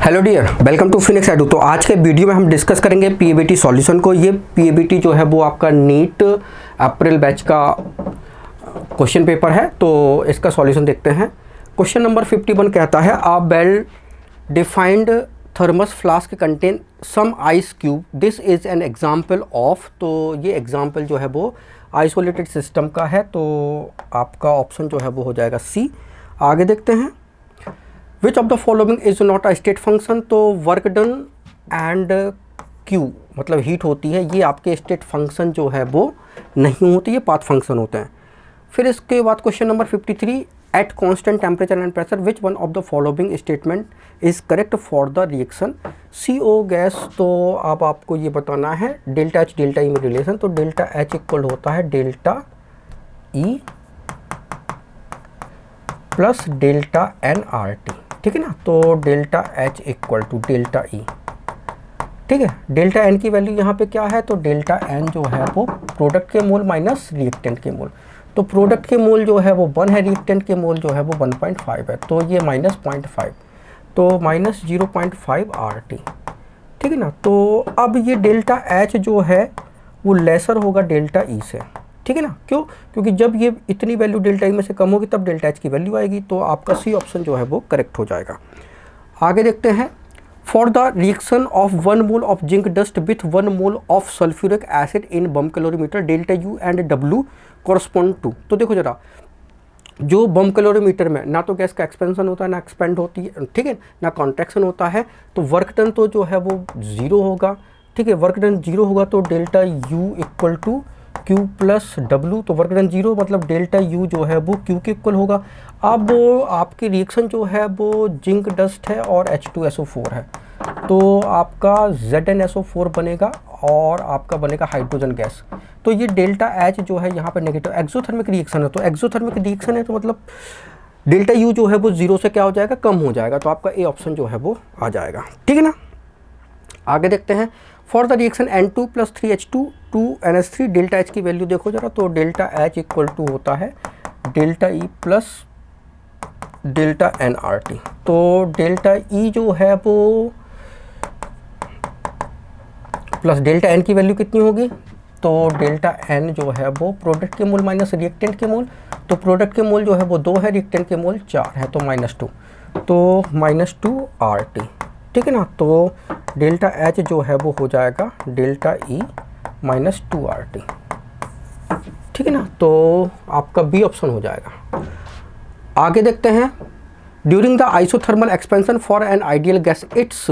Hello dear, welcome to Phoenix Edu. तो आज के वीडियो में हम डिस्कस करेंगे पीएबीटी सॉल्यूशन को। ये पीएबीटी जो है वो आपका नीट अप्रैल बैच का क्वेश्चन पेपर है, तो इसका सॉल्यूशन देखते हैं। क्वेश्चन नंबर 51 कहता है a well defined thermos flask contain some ice cube, this is an example of. तो ये एग्जाम्पल जो है वो आइसोलेटेड सिस्टम का है, तो आपका ऑप्शन जो है वो हो जाएगा सी। आगे देखते हैं, which of the following is not a state function. तो वर्क डन एंड क्यू मतलब हीट होती है, ये आपके स्टेट फंक्शन जो है वो नहीं होती, ये पाथ फंक्शन होते हैं। फिर इसके बाद question number 53, at constant temperature and pressure which one of the following statement is correct for the reaction CO gas. तो अब आपको ये बताना है डेल्टा H डेल्टा E में रिलेशन। तो डेल्टा H इक्वल होता है डेल्टा E प्लस डेल्टा NRT, ठीक है ना। तो delta H equal to delta E, ठीक है। डेल्टा N की वैल्यू यहाँ पे क्या है, तो डेल्टा N जो है वो प्रोडक्ट के मोल माइनस रिएक्टेंट के मोल। तो प्रोडक्ट के मोल जो है वो 1 है, रिएक्टेंट के मोल जो है वो 1.5 है, तो ये माइनस 0.5, तो माइनस 0.5 RT, ठीक है ना। तो अब ये डेल्टा H जो है वो लेसर होगा डेल्टा E से, ठीक है ना। क्यों? क्योंकि जब ये इतनी वैल्यू डेल्टा E में से कम होगी तब डेल्टा H की वैल्यू आएगी, तो आपका सी ऑप्शन जो है वो करेक्ट हो जाएगा। आगे देखते हैं, for the reaction of 1 mole of zinc dust with 1 mole of sulphuric acid in bomb calorimeter delta U and W correspond to. तो देखो जरा, जो बम कैलोरीमीटर में ना तो गैस का एक्सपेंशन होता है ना एक्सपेंड होती है, ठीक है, ना कॉन्ट्रैक्शन होता है, तो वर्क डन तो जो है वो 0 होगा, ठीक है। वर्क डन 0 होगा तो delta U equal to Q plus W, तो वर्क डन 0 मतलब डेल्टा U जो है वो Q के इक्वल होगा। अब आपकी रिएक्शन जो है वो जिंक डस्ट है और H2SO4 है, तो आपका ZnSO4 बनेगा और आपका बनेगा हाइड्रोजन गैस। तो ये डेल्टा H जो है यहाँ पर नेगेटिव एक्सोथर्मिक रिएक्शन है, तो एक्सोथर्मिक रिएक्शन है तो मतलब डेल्टा U जो है वो 0 से क्या हो जाएगा, कम हो जाएगा, तो आपका ए ऑप्शन जो है वो आ जाएगा, ठीक है ना। आगे देखते हैं, for the reaction N2 plus 3H2 2NH3 delta H की वैल्यू देखो जरा। तो डेल्टा H इक्वल टू होता है डेल्टा E प्लस डेल्टा NRT। तो डेल्टा E जो है वो प्लस डेल्टा N की वैल्यू कितनी होगी, तो डेल्टा N जो है वो प्रोडक्ट के मोल माइनस रिएक्टेंट के मोल। तो प्रोडक्ट के मोल जो है वो 2 है, रिएक्टेंट के मोल 4 है, तो -2, तो -2 RT, ठीक है ना। तो डेल्टा H जो है वो हो जाएगा डेल्टा E माइनस 2 RT, ठीक है ना। तो आपका बी ऑप्शन हो जाएगा। आगे देखते हैं, during the isothermal expansion for an ideal gas its.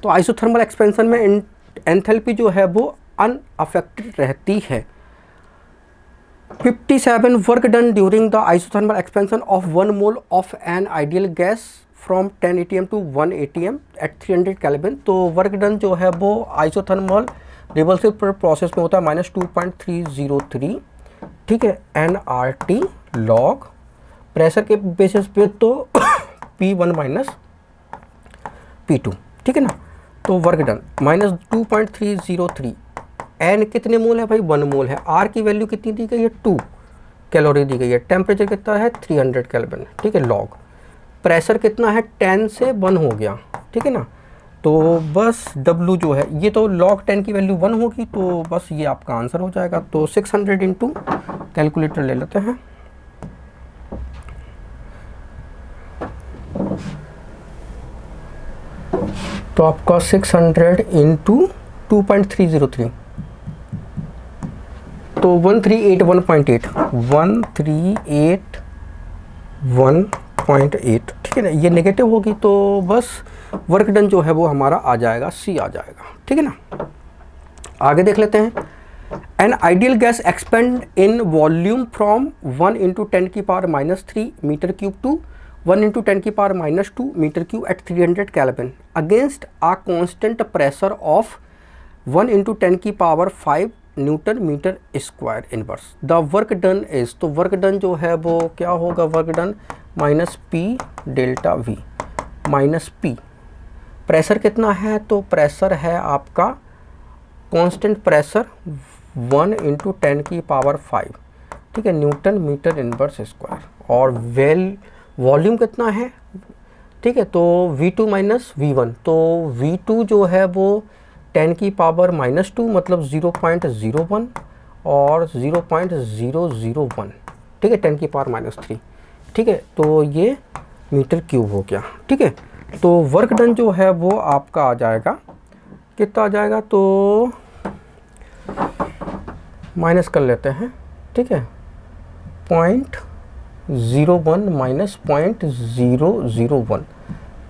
तो आइसोथर्मल एक्सपेंशन में एंथैल्पी जो है वो अनअफेक्टेड रहती है। 57 work done during the isothermal expansion of 1 mole of an ideal gas from 10 atm to 1 atm at 300 kelvin. तो work done जो है वो आइसोथर्मल रिवर्सिबल प्रोसेस में होता है -2.303, ठीक है, NRT लॉग प्रेशर के बेसिस पे तो P1 माइनस P2, ठीक है ना। तो वर्क डन -2.303, N कितने मोल है भाई, 1 मोल है। R की वैल्यू कितनी दी गई है, 2 कैलोरी दी गई है। टेम्परेचर कितना है, 300 केल्विन, ठीक है। लॉग प्रेशर कितना है, 10 से 1 हो गया, ठीक है ना। तो बस W जो है ये तो log 10 की वैल्यू 1 होगी, तो बस ये आपका आंसर हो जाएगा। तो 600 इंटू कैलकुलेटर ले लेते हैं, तो आपका 600 इंटू 2.303, तो 1381.8 1381.8, ठीक है ना। ये नेगेटिव होगी तो बस वर्क डन जो है वो हमारा आ जाएगा, सी आ जाएगा, ठीक है ना। आगे देख लेते हैं, an ideal gas expand in volume from 1 into 10 की power -3 metre cube to 1 into 10 की power -2 metre cube at 300 kelvin against a constant pressure of 1 into 10 की power 5 newton metre square inverse. The work done is, तो work done जो है वो क्या होगा, work done -P delta V minus P। Pressure कितना है, तो प्रेशर है आपका कांस्टेंट प्रेशर 1 इंटू 10 की पावर 5, ठीक है, न्यूटन मीटर इनवर्स स्क्वायर। और वॉल्यूम कितना है, ठीक है। तो V2 माइनस V1, तो V2 जो है वो 10 की पावर -2 मतलब 0.01 और 0.001, ठीक है, 10 की पावर -3, ठीक है। तो ये मीटर क्यूब हो गया, ठीक है। तो वर्क डन जो है वो आपका आ जाएगा, कितना आ जाएगा, तो माइनस कर लेते हैं, ठीक है, 0.01 माइनस 0.001,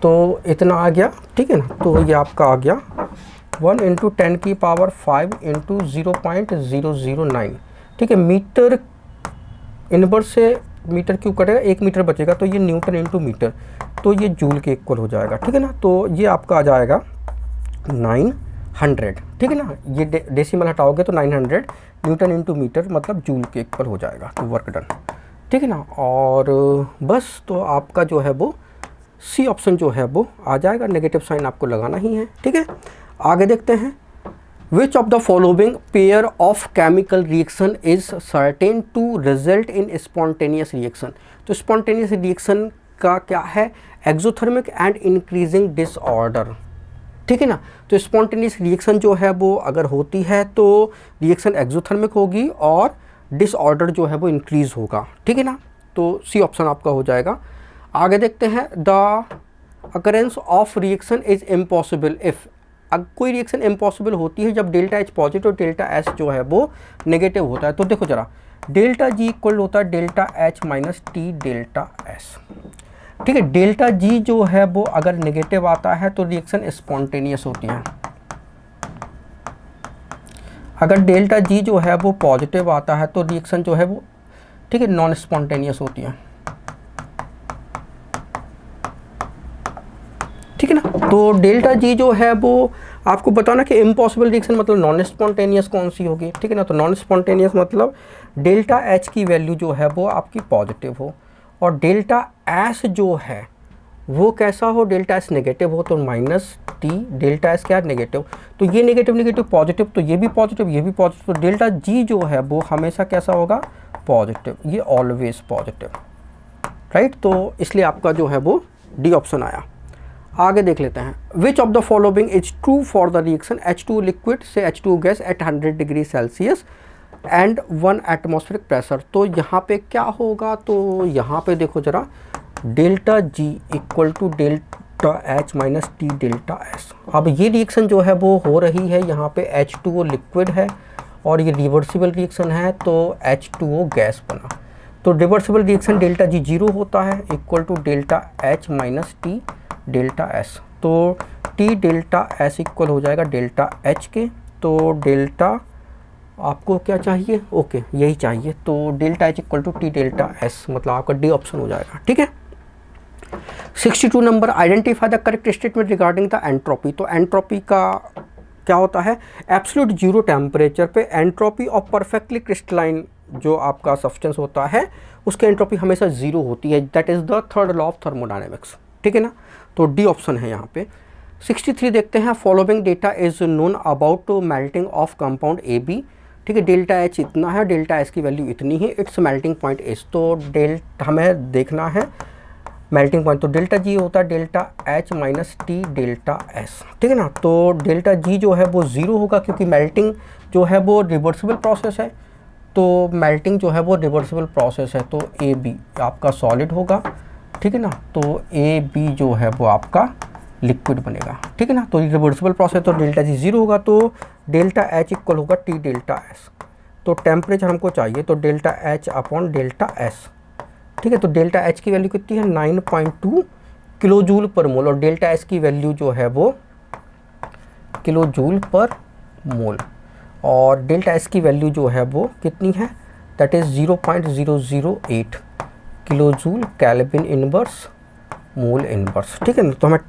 तो इतना आ गया, ठीक है ना। तो ये आपका आ गया 1 × 10 की पावर 5 × 0.009, ठीक है। मीटर इनवर्स से मीटर क्यूब कटेगा, 1 मीटर बचेगा, तो ये न्यूटन इंटू मीटर, तो ये जूल के इक्वल हो जाएगा, ठीक है ना। तो ये आपका आ जाएगा 900, ठीक है ना। ये डेसिमल हटाओगे तो 900 न्यूटन इंटू मीटर मतलब जूल के इक्वल हो जाएगा, तो वर्क डन, ठीक है ना। और बस तो आपका जो है वो सी ऑप्शन जो है वो आ जाएगा, नेगेटिव साइन आपको लगाना ही है, ठीक है। आगे देखते हैं, which of the following pair of chemical reaction is certain to result in spontaneous reaction. तो स्पॉन्टेनियस रिएक्शन का क्या है, एक्सोथर्मिक एंड इंक्रीजिंग डिसऑर्डर, ठीक है ना। तो स्पॉन्टेनियस रिएक्शन जो है वो अगर होती है तो रिएक्शन एक्सोथर्मिक होगी और डिसऑर्डर जो है वो इंक्रीज होगा, ठीक है ना। तो सी ऑप्शन आपका हो जाएगा। आगे देखते हैं, the occurrence of reaction is impossible if, कोई रिएक्शन इम्पॉसिबल होती है जब delta H positive, delta S जो है वो नेगेटिव होता है। तो देखो जरा, डेल्टा जी इक्वल होता है delta H minus T delta S, ठीक है। डेल्टा जी जो है वो अगर नेगेटिव आता है तो रिएक्शन स्पॉन्टेनियस होती है, अगर डेल्टा जी जो है वो पॉजिटिव आता है तो रिएक्शन जो है वो, ठीक है, नॉन स्पॉन्टेनियस होती है, ठीक है ना। तो डेल्टा जी जो है वो आपको बताना कि इम्पॉसिबल रिएक्शन मतलब नॉन स्पॉन्टेनियस कौन सी होगी, ठीक है ना। तो नॉन स्पॉन्टेनियस मतलब डेल्टा एच की वैल्यू जो है वो आपकी पॉजिटिव हो और डेल्टा एस जो है वो कैसा हो, डेल्टा एस नेगेटिव हो तो माइनस टी, डेल्टा एस क्या है, नेगेटिव, तो ये नेगेटिव नेगेटिव पॉजिटिव, तो ये भी पॉजिटिव ये भी पॉजिटिव, तो डेल्टा जी जो है वो हमेशा कैसा होगा, पॉजिटिव, ये ऑलवेज पॉजिटिव, राइट। तो इसलिए आपका जो है वो डी ऑप्शन आया। आगे देख लेते हैं, which of the following is true for the reaction H2 liquid से H2 gas at 100 degree celsius and 1 atmospheric pressure. तो यहाँ पे क्या होगा, तो यहाँ पे देखो जरा, delta G equal to delta H minus T delta S. अब ये रिएक्शन जो है वो हो रही है, यहाँ पे H2O लिक्विड है और ये रिवर्सिबल रिएक्शन है, तो H2O गैस बना, तो रिवर्सिबल रिएक्शन डेल्टा जी 0 होता है equal to delta H minus T delta S, तो टी डेल्टा एस इक्वल हो जाएगा डेल्टा एच के। तो डेल्टा आपको क्या चाहिए, ओके यही चाहिए, तो delta H equal to T delta S मतलब आपका डी ऑप्शन हो जाएगा, ठीक है। 62 नंबर, identify the correct statement regarding the entropy. तो एंट्रोपी का क्या होता है, एब्सोल्यूट जीरो टेम्परेचर पे एंट्रोपी ऑफ परफेक्टली क्रिस्टलाइन जो आपका सब्सटेंस होता है उसकी एंट्रोपी हमेशा जीरो होती है, that is the third law of thermodynamics, ठीक है ना। तो डी ऑप्शन है यहाँ पे। 63 देखते हैं, following data is known about melting of compound A B, ठीक है। डेल्टा एच इतना है, डेल्टा एस की वैल्यू इतनी है, इट्स मेल्टिंग पॉइंट इज, तो डेल्टा हमें देखना है मेल्टिंग पॉइंट, तो डेल्टा जी होता है delta H minus T delta S, ठीक है ना। तो डेल्टा जी जो है वो ज़ीरो होगा क्योंकि मेल्टिंग जो है वो रिवर्सिबल प्रोसेस है, तो मेल्टिंग जो है वो रिवर्सिबल प्रोसेस है, तो ए बी आपका सॉलिड होगा, ठीक है ना। तो ए बी जो है वो आपका लिक्विड बनेगा, ठीक है ना। तो रिवर्सिबल प्रोसेस, तो डेल्टा जी 0 होगा, तो डेल्टा एच इक्वल होगा टी डेल्टा एस। तो टेम्परेचर हमको चाहिए, तो delta H upon delta S, ठीक है। तो डेल्टा एच की वैल्यू कितनी है, 9.2 किलो जूल पर मोल, और डेल्टा एस की वैल्यू जो है वो किलो जूल पर मोल, और डेल्टा एस की वैल्यू जो है वो कितनी है, that is 0.008 kilo joule kelvin inverse mole inverse, ठीक है ना। तो हमें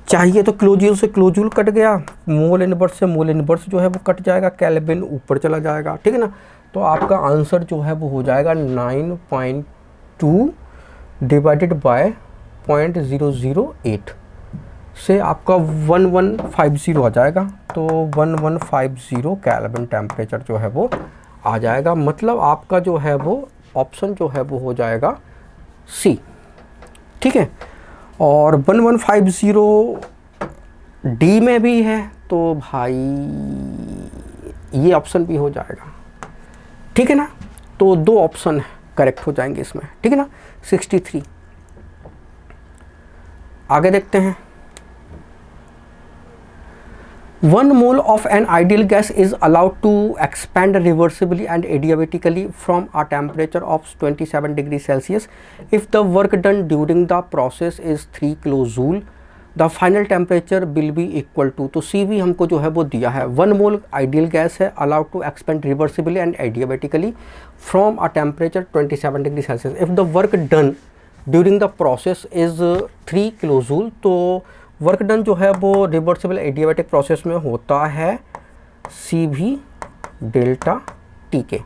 चाहिए तो किलो जूल से किलो जूल कट गया, मोल इनवर्स से मोल इनवर्स जो है वो कट जाएगा, केल्विन ऊपर चला जाएगा, ठीक है ना। तो आपका आंसर जो है वो हो जाएगा 9.2 डिवाइडेड बाय 0.008 से आपका 1150 आ जाएगा, तो 1150 केल्विन टेम्परेचर जो है वो आ जाएगा, मतलब आपका जो है वो ऑप्शन जो है वो हो जाएगा सी, ठीक है। और 1150 डी में भी है, तो भाई ये ऑप्शन भी हो जाएगा, ठीक है ना। तो 2 ऑप्शन करेक्ट हो जाएंगे इसमें, ठीक है ना। 63। आगे देखते हैं। 1 mole of an ideal gas is allowed to expand reversibly and adiabatically from a temperature of 27 degrees Celsius if the work done during the process is 3 kilojoule. The final temperature will be equal to, तो CV हमको जो है वो दिया है, 1 mole ideal gas है, allowed to expand reversibly and adiabatically from a temperature 27 degrees Celsius if the work done during the process is 3 kilojoule. तो work done जो है वो रिवर्सिबल एडियाबैटिक प्रोसेस में होता है CV डेल्टा टी के,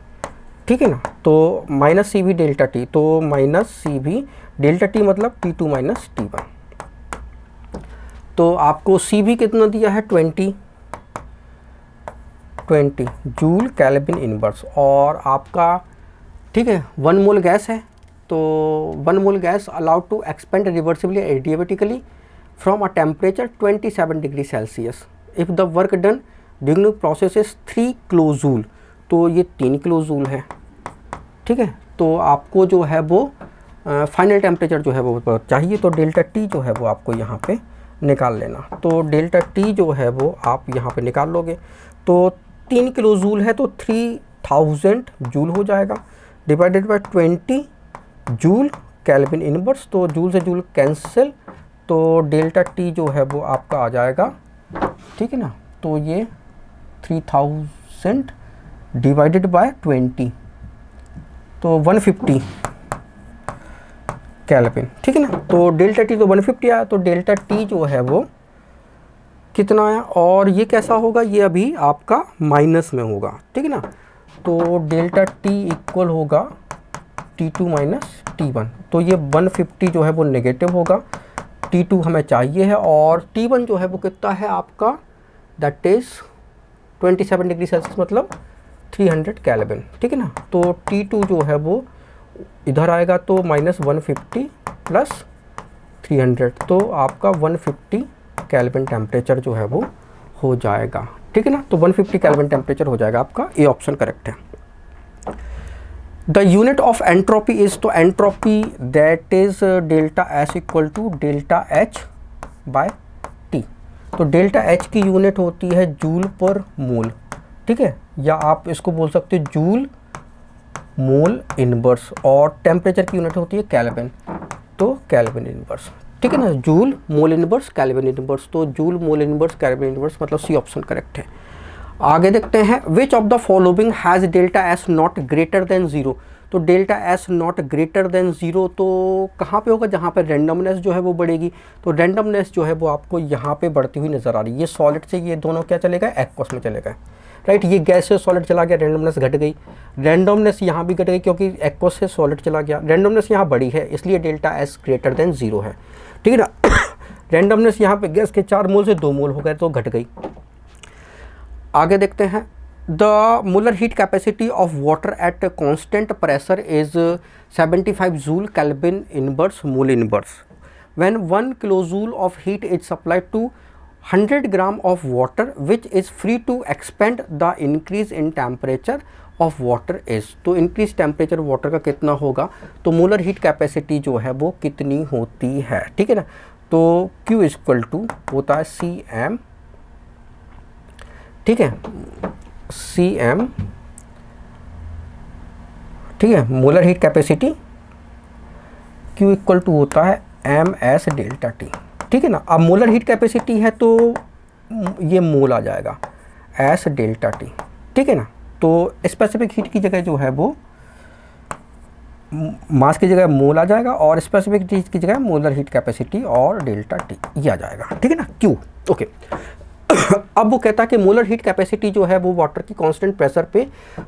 ठीक है ना। तो माइनस CV डेल्टा टी, तो माइनस CV डेल्टा टी मतलब T2 माइनस T1। तो आपको CV कितना दिया है 20 जूल केल्विन इनवर्स, और आपका ठीक है 1 मोल गैस है, तो 1 mole gas allowed to expand reversibly adiabatically from a temperature 27 degree Celsius if the work done during the process is 3 kilojoule, तो ये 3 किलोजूल है, ठीक है। तो आपको जो है वो फाइनल टेम्परेचर जो है वो चाहिए, तो डेल्टा टी जो है वो आपको यहाँ पे निकाल लेना। तो डेल्टा टी जो है वो आप यहाँ पे निकाल लोगे, तो 3 किलोजूल है तो 3000 जूल हो जाएगा, divided by 20 joule kelvin inverse, तो जूल से जूल कैंसिल, तो डेल्टा टी जो है वो आपका आ जाएगा, ठीक है ना। तो ये 3000 डिवाइडेड बाय 20, तो 150 केल्विन, ठीक है ना। तो डेल्टा टी तो 150 आया, तो डेल्टा टी जो है वो कितना आया, और ये कैसा होगा, ये अभी आपका माइनस में होगा, ठीक है ना। तो डेल्टा टी इक्वल होगा T2 माइनस T1, तो ये 150 जो है वो नेगेटिव होगा, T2 हमें चाहिए है, और T1 जो है वो कितना है आपका, दैट इज़ 27 डिग्री सेल्सियस मतलब 300 केल्विन, ठीक है ना। तो T2 जो है वो इधर आएगा, तो माइनस 150 प्लस 300, तो आपका 150 केल्विन टेम्परेचर जो है वो हो जाएगा, ठीक है ना। तो 150 केल्विन टेम्परेचर हो जाएगा आपका, ये ऑप्शन करेक्ट है। The unit of entropy is, तो entropy that is delta S equal to delta H by T. तो डेल्टा एच की यूनिट होती है जूल पर मोल, ठीक है, या आप इसको बोल सकते हो जूल मोल इनवर्स, और टेम्परेचर की यूनिट होती है केल्विन, तो केल्विन इनवर्स, ठीक है ना। Joule mole inverse kelvin inverse, तो joule mole inverse kelvin inverse मतलब सी ऑप्शन करेक्ट है। आगे देखते हैं, which of the following has delta S not greater than 0। तो delta S not greater than 0 तो कहाँ पे होगा, जहाँ पे रैंडमनेस जो है वो बढ़ेगी, तो रैंडमनेस जो है वो आपको यहाँ पे बढ़ती हुई नज़र आ रही है। ये सॉलिड से ये दोनों क्या चले गए, एक्वस में चले गए, राइट। ये गैस से सॉलिड चला गया, रैंडमनेस घट गई, रैंडमनेस यहाँ भी घट गई क्योंकि एक्वस से सॉलिड चला गया, रैंडमनेस यहाँ बढ़ी है, इसलिए डेल्टा एस ग्रेटर देन 0 है, ठीक है ना। रैंडमनेस यहाँ पे गैस के 4 मोल से 2 मोल हो गए, तो घट गई। आगे देखते हैं, the molar heat capacity of water at constant pressure is 75 joule kelvin inverse mole inverse when 1 kilojoule of heat is supplied to 100 gram of water which is free to expand the increase in temperature of water is. तो increase temperature water का कितना होगा, तो molar heat capacity जो है वो कितनी होती है, ठीक है ना। तो Q इक्वल टू होता है CM, ठीक है, CM, ठीक है, molar heat capacity Q equal to होता है MS डेल्टा T, ठीक है ना। अब मोलर हीट कैपेसिटी है तो ये मोल आ जाएगा S डेल्टा T, ठीक है ना। तो स्पेसिफिक हीट की जगह जो है वो मास की जगह मोल आ जाएगा, और स्पेसिफिक हीट की जगह मोलर हीट कैपेसिटी और डेल्टा T ये आ जाएगा, ठीक है ना, Q, ओके। अब वो कहता है कि मोलर हीट कैपेसिटी जो है वो वाटर की कांस्टेंट प्रेशर पे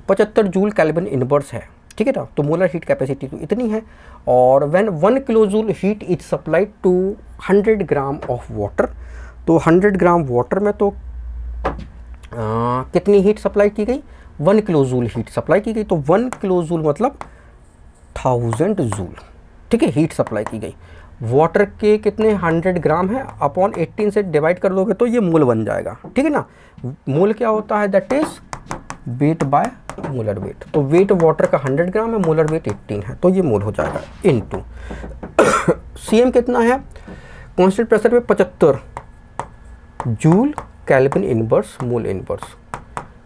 75 जूल केल्विन इनवर्स है, ठीक है ना। तो मोलर हीट कैपेसिटी तो इतनी है, और when 1 kilojoule heat is supplied to 100 gram of water, तो 100 ग्राम वाटर में तो कितनी हीट सप्लाई की गई, 1 किलोजूल हीट सप्लाई की गई। तो 1 किलोजूल मतलब 1000 जूल, ठीक है, हीट सप्लाई की गई। वाटर के कितने 100 ग्राम है, अपॉन 18 से डिवाइड कर दोगे तो ये मोल बन जाएगा, ठीक है ना। मोल क्या होता है, that is weight by molar weight. तो वेट वाटर का 100 ग्राम है, मोलर वेट 18 है, तो ये मोल हो जाएगा इनटू सीएम कितना है, कांस्टेंट प्रेशर पे 75 joule kelvin inverse mole inverse,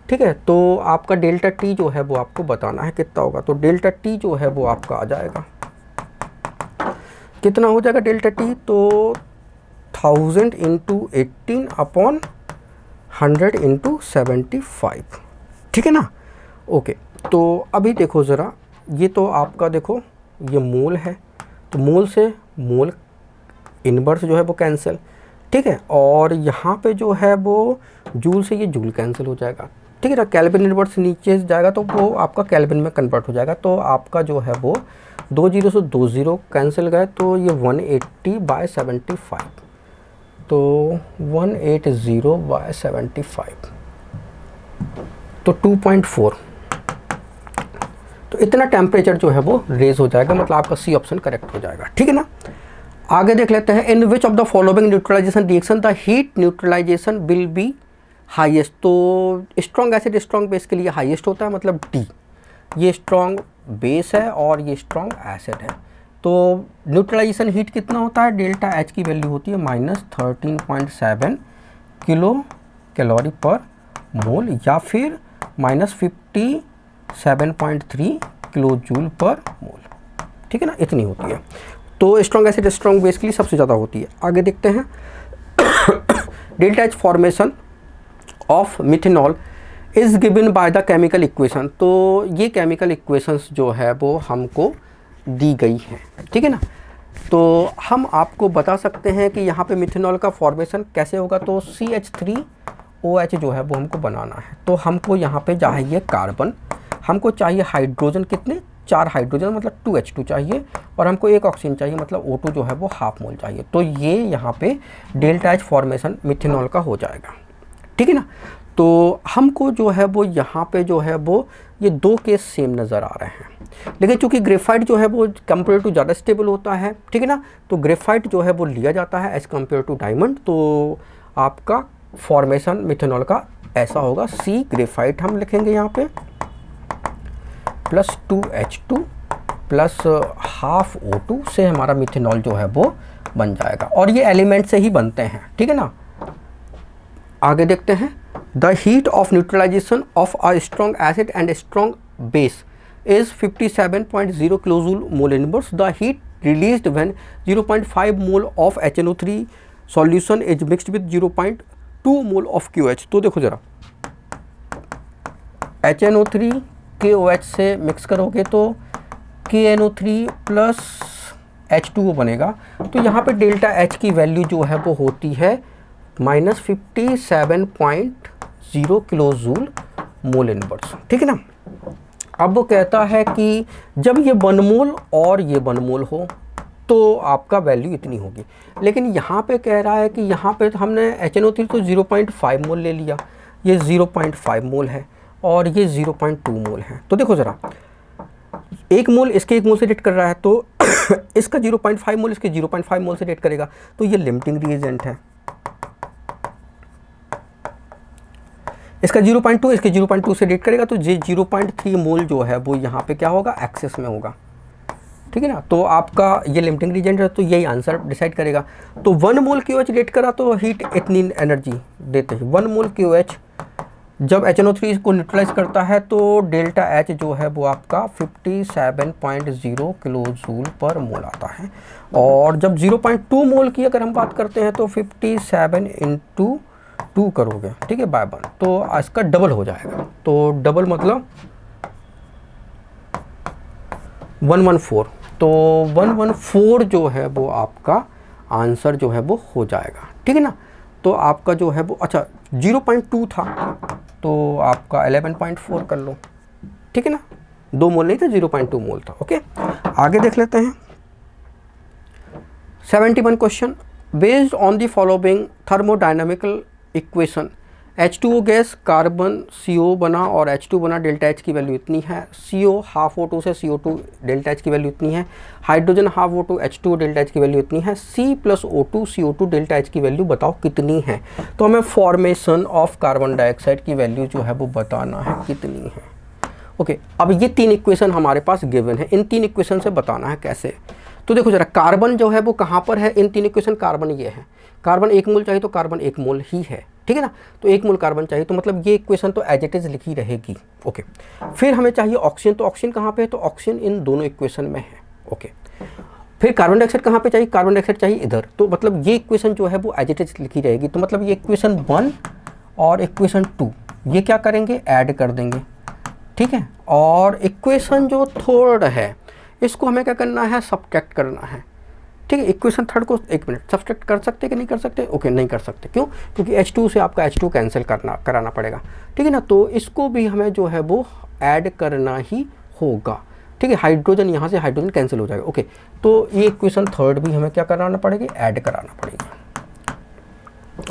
ठीक है। तो आपका डेल्टा टी जो है वो आपको बताना है कितना होगा। तो डेल्टा टी जो है वो आपका आ जाएगा, कितना हो जाएगा डेल्टा टी, तो 1000 इंटू 18 अपॉन 100 इंटू 75, ठीक है ना। ओके, तो अभी देखो ज़रा, ये तो आपका देखो ये मोल है, तो मोल से मोल इनवर्स जो है वो कैंसिल, ठीक है। और यहाँ पे जो है वो जूल से ये जूल कैंसिल हो जाएगा, ठीक है ना। केल्विन इनवर्स नीचे जाएगा तो वो आपका केल्विन में कन्वर्ट हो जाएगा। तो आपका जो है वो 2 0 से 2 0 कैंसिल गए, तो ये 180/75, तो 180/75 तो 2.4। तो इतना टेम्परेचर जो है वो रेज हो जाएगा, मतलब आपका सी ऑप्शन करेक्ट हो जाएगा, ठीक है ना। आगे देख लेते हैं, in which of the following neutralisation reaction the heat neutralisation will be highest. तो स्ट्रॉन्ग एसिड स्ट्रॉन्ग बेस के लिए हाईएस्ट होता है, मतलब डी, ये स्ट्रॉन्ग बेस है और ये स्ट्रॉन्ग एसिड है। तो न्यूट्रलाइजेशन हीट कितना होता है, डेल्टा एच की वैल्यू होती है -13.7 किलो कैलोरी पर मोल या फिर -57.3 किलो जूल पर मोल, ठीक है ना, इतनी होती है। तो स्ट्रॉन्ग एसिड स्ट्रॉन्ग बेस के लिए सबसे ज़्यादा होती है। आगे देखते हैं delta H formation of methanol is given by the chemical equation. तो ये केमिकल इक्वेशंस जो है वो हमको दी गई है, ठीक है ना। तो हम आपको बता सकते हैं कि यहाँ पे मिथेनॉल का फॉर्मेशन कैसे होगा। तो CH3OH जो है वो हमको बनाना है, तो हमको यहाँ पे चाहिए कार्बन, हमको चाहिए हाइड्रोजन, कितने 4 हाइड्रोजन मतलब 2H2 चाहिए, और हमको 1 ऑक्सीजन चाहिए मतलब O2 जो है वो हाफ मोल चाहिए। तो ये यहाँ पे डेल्टा एच फॉर्मेशन मिथेनॉल का हो जाएगा, ठीक है ना। तो हमको जो है वो यहाँ पे जो है वो ये 2 केस सेम नज़र आ रहे हैं, लेकिन चूंकि ग्रेफाइट जो है वो कंपेयर टू ज़्यादा स्टेबल होता है, ठीक है ना। तो ग्रेफाइट जो है वो लिया जाता है एज कंपेयर टू डायमंड। तो आपका फॉर्मेशन मिथेनॉल का ऐसा होगा, सी ग्रेफाइट हम लिखेंगे यहाँ पे plus 2H2 plus half O2 से हमारा मिथेनॉल जो है वो बन जाएगा, और ये एलिमेंट से ही बनते हैं, ठीक है ना। आगे देखते हैं, the heat of neutralization of a strong acid and strong base is 57.0 kilojule mole inverse. The heat released when 0.5 mole of HNO3 solution is mixed with 0.2 mole of KOH. तो देखो जरा, HNO3 KOH से mix करोगे तो KNO3 plus H2O बनेगा। तो यहाँ पे डेल्टा H की वैल्यू जो है वो होती है -57.0 किलोजूल मोल इनवर्स, ठीक है ना। अब वो कहता है कि जब ये 1 मोल और ये 1 मोल हो तो आपका वैल्यू इतनी होगी, लेकिन यहाँ पे कह रहा है कि यहाँ पे तो हमने HNO3 तो 0.5 मोल ले लिया, ये 0.5 मोल है और ये 0.2 मोल है। तो देखो ज़रा, 1 मोल इसके 1 मोल से रेट कर रहा है, तो इसका 0.5 मोल इसके 0.5 मोल से रेट करेगा, तो ये लिमिटिंग रिएजेंट है। इसका 0.2 इसके 0.2 से रेट करेगा, तो ये 0.3 मोल जो है वो यहाँ पे क्या होगा, एक्सेस में होगा, ठीक है ना। तो आपका ये लिमिटिंग रीजन है, तो यही आंसर डिसाइड करेगा। तो 1 मोल KOH रेट करा तो हीट इतनी एनर्जी देते हैं। 1 मोल KOH जब HNO3 को न्यूट्रलाइज करता है तो डेल्टा H जो है वो आपका 57.0 किलो जूल पर मोल आता है, और जब 0.2 मोल की अगर हम बात करते हैं तो 57 इंटू 2 करोगे, ठीक है, बाय 1, तो इसका डबल हो जाएगा। तो डबल मतलब 114, तो 114 जो है वो आपका आंसर जो है वो हो जाएगा, ठीक है ना। तो आपका जो है वो, अच्छा 0.2 था तो आपका 11.4 कर लो, ठीक है ना, 2 मोल नहीं था, 0.2 मोल था। ओके, आगे देख लेते हैं 71 question. Based on the following thermodynamical equation H2O gas carbon CO बना और H2 बना, डेल्टा H की वैल्यू इतनी है। CO हाफ O2 से CO2 डेल्टा H की वैल्यू इतनी है। Hydrogen half O2 H2O delta H की वैल्यू इतनी है। C plus O2 CO2 delta H की वैल्यू बताओ कितनी है। तो हमें फॉर्मेशन ऑफ कार्बन डाइऑक्साइड की वैल्यू जो है वो बताना है कितनी है। ओके, अब ये 3 इक्वेशन हमारे पास गिवन है, इन 3 इक्वेशन से बताना है कैसे। तो देखो जरा, कार्बन जो है वो कहाँ पर है इन 3 इक्वेशन। कार्बन ये है, कार्बन 1 मोल चाहिए तो कार्बन 1 मोल ही है, ठीक है ना। तो 1 मोल कार्बन चाहिए, तो मतलब ये इक्वेशन तो एज इट इज लिखी रहेगी। ओके, फिर हमें चाहिए ऑक्सीजन, तो ऑक्सीजन कहाँ पे है, तो ऑक्सीजन इन दोनों इक्वेशन में है। ओके, फिर कार्बन डाइऑक्साइड कहाँ पे चाहिए, कार्बन डाइऑक्साइड चाहिए इधर, तो मतलब ये इक्वेशन जो है वो एज इट इज लिखी रहेगी। तो मतलब ये इक्वेशन 1 और इक्वेशन 2 ये क्या करेंगे, ऐड कर देंगे, ठीक है। और इक्वेशन जो थर्ड है इसको हमें क्या करना है, सब्ट्रैक्ट करना है, ठीक है। इक्वेशन थर्ड को एक मिनट सब्ट्रैक्ट कर सकते कि नहीं कर सकते, ओके नहीं कर सकते, क्यों, क्योंकि H2 से आपका H2 कैंसिल कराना पड़ेगा, ठीक है ना। तो इसको भी हमें जो है वो ऐड करना ही होगा, ठीक है। हाइड्रोजन यहाँ से हाइड्रोजन कैंसिल हो जाएगा। ओके, तो ये इक्वेशन थर्ड भी हमें क्या कराना पड़ेगी, ऐड कराना पड़ेगा।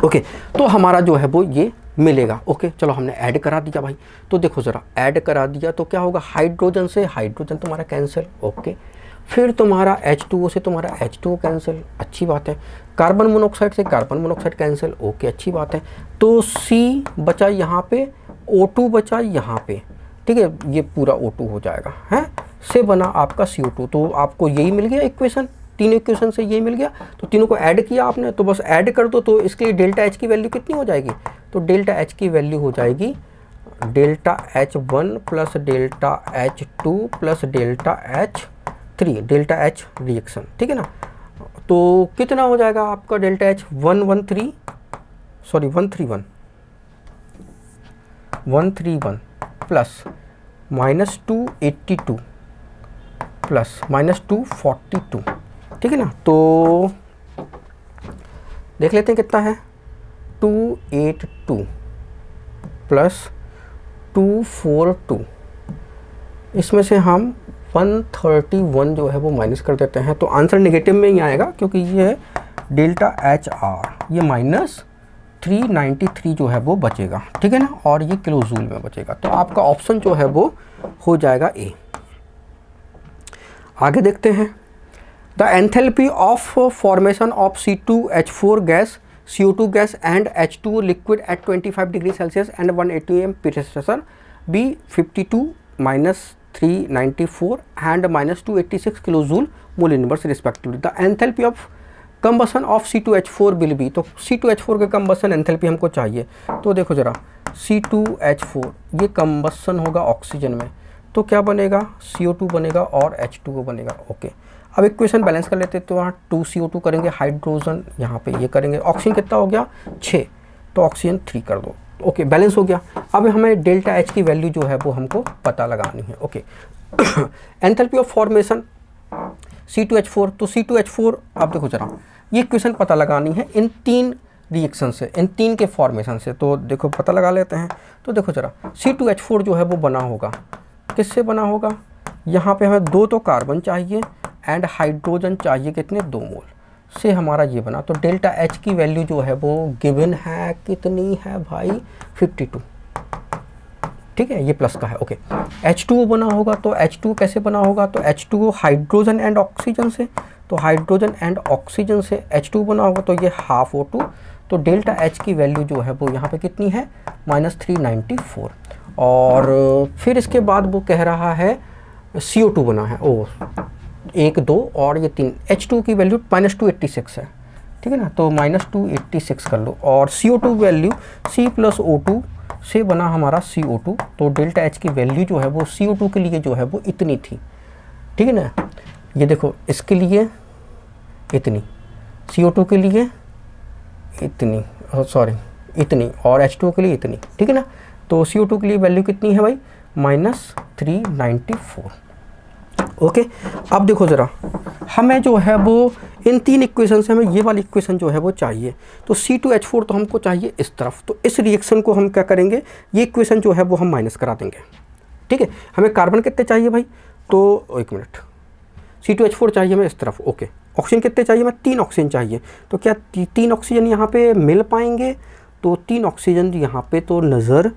ओके, तो हमारा जो है वो ये मिलेगा। ओके, चलो हमने ऐड करा दिया भाई। तो देखो ज़रा, ऐड करा दिया तो क्या होगा, हाइड्रोजन से हाइड्रोजन तुम्हारा कैंसिल। ओके, फिर तुम्हारा H2O से तुम्हारा H2O कैंसिल, अच्छी बात है। कार्बन मोनोऑक्साइड से कार्बन मोनोऑक्साइड कैंसिल, ओके अच्छी बात है। तो C बचा यहाँ पे, O2 बचा यहाँ पे, ठीक है, ये पूरा O2 हो जाएगा, है से बना आपका CO2। तो आपको यही मिल गया इक्वेशन, 3 इक्वेशन से यही मिल गया। तो तीनों को ऐड किया आपने, तो बस ऐड कर दो। तो इसके लिए डेल्टा H की वैल्यू कितनी हो जाएगी, तो डेल्टा H की वैल्यू हो जाएगी delta H1 plus delta H2 plus delta H3, delta H reaction, ठीक है ना। तो कितना हो जाएगा आपका डेल्टा H, 131 प्लस -282 प्लस -242, ठीक है ना। तो देख लेते हैं कितना है, 282 प्लस 242, इसमें से हम 131 जो है वो माइनस कर देते हैं। तो आंसर नेगेटिव में ही आएगा, क्योंकि ये है डेल्टा HR, ये -393 जो है वो बचेगा, ठीक है ना, और ये किलो जूल में बचेगा। तो आपका ऑप्शन जो है वो हो जाएगा ए। आगे देखते हैं, the enthalpy of formation of C2H4 gas, CO2 gas and H2O liquid at 25 degree celsius and 180 atm pressure be 52 -394 एंड -286 kilo joule mole inverse respectively. The enthalpy of combustion of C2H4 will be, तो C2H4 के combustion enthalpy हमको चाहिए। तो देखो जरा, C2H4 ये combustion होगा ऑक्सीजन में, तो क्या बनेगा, CO2 बनेगा और H2O बनेगा। ओके, अब इक्वेशन बैलेंस कर लेते हैं। तो यहाँ 2CO2 करेंगे, हाइड्रोजन यहाँ पे ये करेंगे, ऑक्सीजन कितना हो गया 6, तो ऑक्सीजन 3 कर दो। ओके, बैलेंस हो गया। अब हमें डेल्टा H की वैल्यू जो है वो हमको पता लगानी है। Okay, enthalpy of formation C2H4, तो C2H4 अब देखो जरा, ये इक्वेशन पता लगानी है इन 3 रिएक्शन से, इन 3 के फॉर्मेशन से। तो देखो पता लगा लेते हैं। तो देखो जरा, C2H4 जो है वो बना होगा, किससे बना होगा, यहाँ पे हमें 2 तो कार्बन चाहिए एंड हाइड्रोजन चाहिए कितने, 2 मोल से हमारा ये बना। तो डेल्टा H की वैल्यू जो है वो गिवन है, कितनी है भाई, 52, ठीक है, ये प्लस का है। ओके, H2O बना होगा, तो H2O कैसे बना होगा, तो H2O हाइड्रोजन एंड ऑक्सीजन से, तो हाइड्रोजन एंड ऑक्सीजन से H2O बना होगा, तो ये हाफ O2। तो डेल्टा H की वैल्यू जो है वो यहाँ पे कितनी है, -394। और फिर इसके बाद वो कह रहा है CO2 बना है, 1 2 और ये 3, H2 की वैल्यू -286 है, ठीक है ना, तो -286 कर लो। और CO2 value C plus O2 से बना हमारा CO2, तो डेल्टा H की वैल्यू जो है वो CO2 के लिए जो है वो इतनी थी, ठीक है ना। ये देखो, इसके लिए इतनी, CO2 के लिए इतनी, इतनी, और H2O के लिए इतनी, ठीक है ना। तो CO2 के लिए वैल्यू कितनी है भाई, -394। ओके, अब देखो ज़रा, हमें जो है वो इन 3 इक्वेशन से हमें ये वाली इक्वेशन जो है वो चाहिए। तो C2H4 तो हमको चाहिए इस तरफ, तो इस रिएक्शन को हम क्या करेंगे, ये इक्वेशन जो है वो हम माइनस करा देंगे, ठीक है। हमें कार्बन कितने चाहिए भाई, तो एक मिनट, C2H4 चाहिए हमें इस तरफ। ओके, ऑक्सीजन कितने चाहिए, हमें 3 ऑक्सीजन चाहिए। तो क्या 3 ऑक्सीजन यहाँ पे मिल पाएंगे, तो 3 ऑक्सीजन यहाँ पे तो नज़र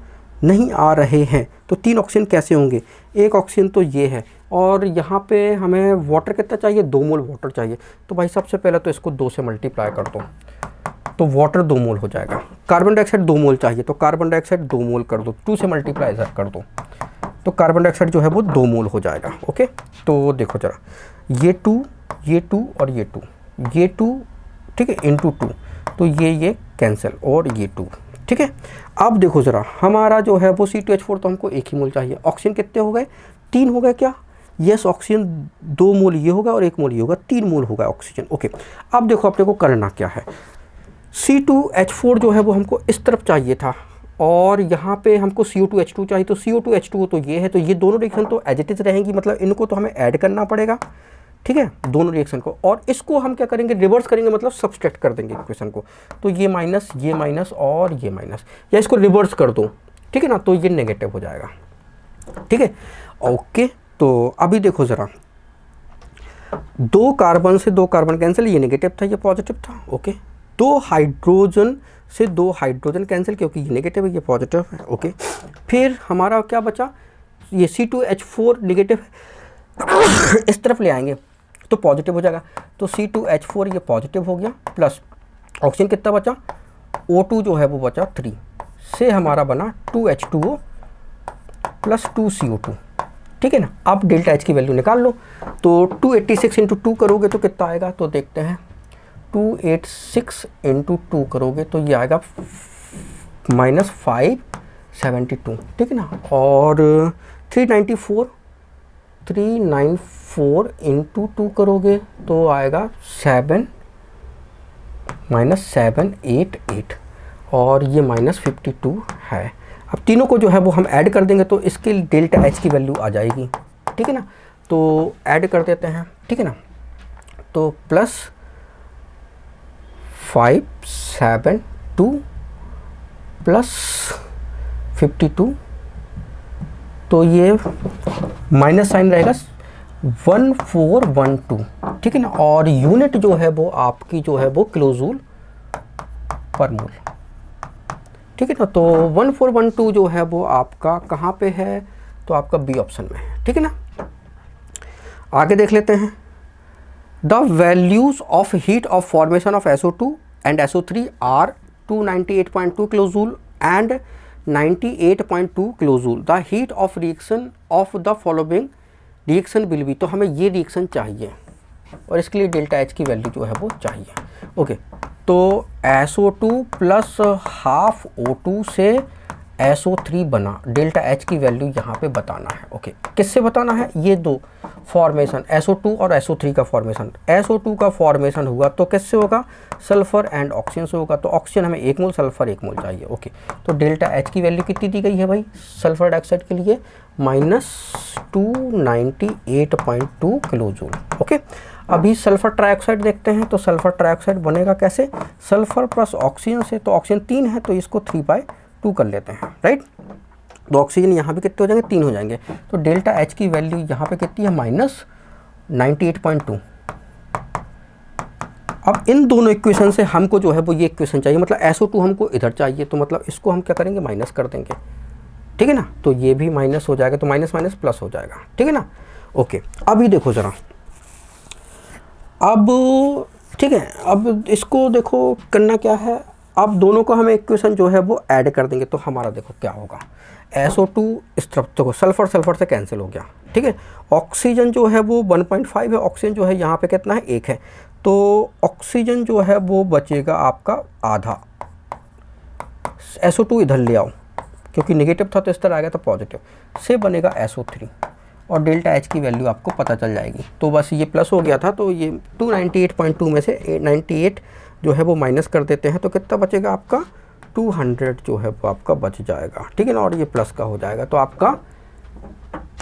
नहीं आ रहे हैं। तो 3 ऑक्सीजन कैसे होंगे, एक ऑक्सीजन तो ये है और यहाँ पे हमें वाटर कितना चाहिए, 2 मोल वाटर चाहिए। तो भाई सबसे पहले तो इसको 2 से मल्टीप्लाई कर दो तो वाटर 2 मोल हो जाएगा। कार्बन डाइऑक्साइड 2 मोल चाहिए तो कार्बन डाइऑक्साइड 2 मोल कर दो, 2 से मल्टीप्लाई कर दो तो कार्बन डाइऑक्साइड जो है वो 2 मोल हो जाएगा। ओके, तो देखो जरा, ये 2 और ये 2 ठीक है इंटू 2, तो ये कैंसिल और ये 2 ठीक है। अब देखो ज़रा, हमारा जो है वो C2H4 तो हमको 1 ही मोल चाहिए। ऑक्सीजन कितने हो गए, 3 हो गए क्या, यस ऑक्सीजन 2 मोल ये होगा और 1 मोल ये होगा, 3 मोल होगा ऑक्सीजन। ओके, अब देखो अपने को करना क्या है, C2H4 जो है वो हमको इस तरफ चाहिए था और यहाँ पे हमको CO2H2 चाहिए। तो CO2H2 तो ये है, तो ये दोनों रिएक्शन तो एज इट इज रहेंगी, मतलब इनको तो हमें ऐड करना पड़ेगा ठीक है दोनों रिएक्शन को, और इसको हम क्या करेंगे, रिवर्स करेंगे, मतलब सब्सट्रैक्ट कर देंगे इक्वेशन को। तो ये माइनस और ये माइनस, या इसको रिवर्स कर दो ठीक है ना, तो ये नेगेटिव हो जाएगा ठीक है। ओके, तो अभी देखो ज़रा, 2 कार्बन से 2 कार्बन कैंसिल, ये नेगेटिव था ये पॉजिटिव था। ओके, 2 हाइड्रोजन से 2 हाइड्रोजन कैंसिल क्योंकि ये नेगेटिव है ये पॉजिटिव है। ओके, फिर हमारा क्या बचा, ये C2H4 नेगेटिव है इस तरफ ले आएंगे तो पॉजिटिव हो जाएगा। तो C2H4 ये पॉजिटिव हो गया, प्लस ऑक्सीजन कितना बचा, O2 जो है वो बचा 3 से हमारा बना 2H2O प्लस 2CO2 ठीक है ना। अब डेल्टा H की वैल्यू निकाल लो, तो 286 इंटू 2 करोगे तो कितना आएगा, तो देखते हैं 286 इंटू 2 करोगे तो ये आएगा -572 ठीक है ना। और 394 इंटू 2 करोगे तो आएगा 788 और ये -52 है। अब तीनों को जो है वो हम ऐड कर देंगे तो इसके डेल्टा H की वैल्यू आ जाएगी ठीक है ना। तो ऐड कर देते हैं ठीक है ना, तो प्लस 572 प्लस 52, तो ये माइनस साइन रहेगा 1412 ठीक है ना। और यूनिट जो है वो आपकी जो है वो किलोजूल पर मोल ठीक है ना। तो 1412 जो है वो आपका कहाँ पे है, तो आपका बी ऑप्शन में है ठीक है ना। आगे देख लेते हैं, the values of heat of formation of SO2 and SO3 are 298.2 kilojoule and 98.2 kilojoule. The heat of reaction of the following reaction will be, तो हमें ये रिएक्शन चाहिए और इसके लिए डेल्टा H की वैल्यू जो है वो चाहिए। ओके, तो SO2 प्लस हाफ O2 से SO3 बना, डेल्टा H की वैल्यू यहाँ पे बताना है। ओके, किससे बताना है, ये दो फॉर्मेशन SO2 और SO3 का फॉर्मेशन। SO2 का फॉर्मेशन हुआ तो किससे होगा, सल्फर एंड ऑक्सीजन से होगा। तो ऑक्सीजन हमें 1 मोल, सल्फर 1 मोल चाहिए। ओके, तो डेल्टा H की वैल्यू कितनी दी गई है भाई सल्फर डाइऑक्साइड के लिए, -298.2 किलोजूल। ओके, अभी सल्फर ट्राइऑक्साइड देखते हैं, तो सल्फर ट्राइऑक्साइड बनेगा कैसे, सल्फर प्लस ऑक्सीजन से, तो ऑक्सीजन 3 है तो इसको 3/2 कर लेते हैं राइट। तो ऑक्सीजन यहाँ पे कितने हो जाएंगे, 3 हो जाएंगे। तो डेल्टा H की वैल्यू यहाँ पे कितनी है, -98.2। अब इन दोनों इक्वेशन से हमको जो है वो ये इक्वेशन चाहिए, मतलब SO2 हमको इधर चाहिए, तो मतलब इसको हम क्या करेंगे, माइनस कर देंगे ठीक है ना। तो ये भी माइनस हो जाएगा, तो माइनस माइनस प्लस हो जाएगा ठीक है ना। ओके, अभी देखो ज़रा, अब ठीक है, अब इसको देखो करना क्या है, अब दोनों को हमें इक्वेशन जो है वो ऐड कर देंगे। तो हमारा देखो क्या होगा, SO2 इस तरफ, देखो सल्फर सल्फर से कैंसिल हो गया ठीक है। ऑक्सीजन जो है वो 1.5 है, ऑक्सीजन जो है यहाँ पे कितना है, 1 है। तो ऑक्सीजन जो है वो बचेगा आपका आधा, SO2 इधर ले आओ क्योंकि नेगेटिव था तो इस तरह आ गया, तो पॉजिटिव से बनेगा SO3 और डेल्टा H की वैल्यू आपको पता चल जाएगी। तो बस ये प्लस हो गया था, तो ये 298.2 में से 98 जो है वो माइनस कर देते हैं, तो कितना बचेगा आपका 200 जो है वो आपका बच जाएगा ठीक है ना, और ये प्लस का हो जाएगा। तो आपका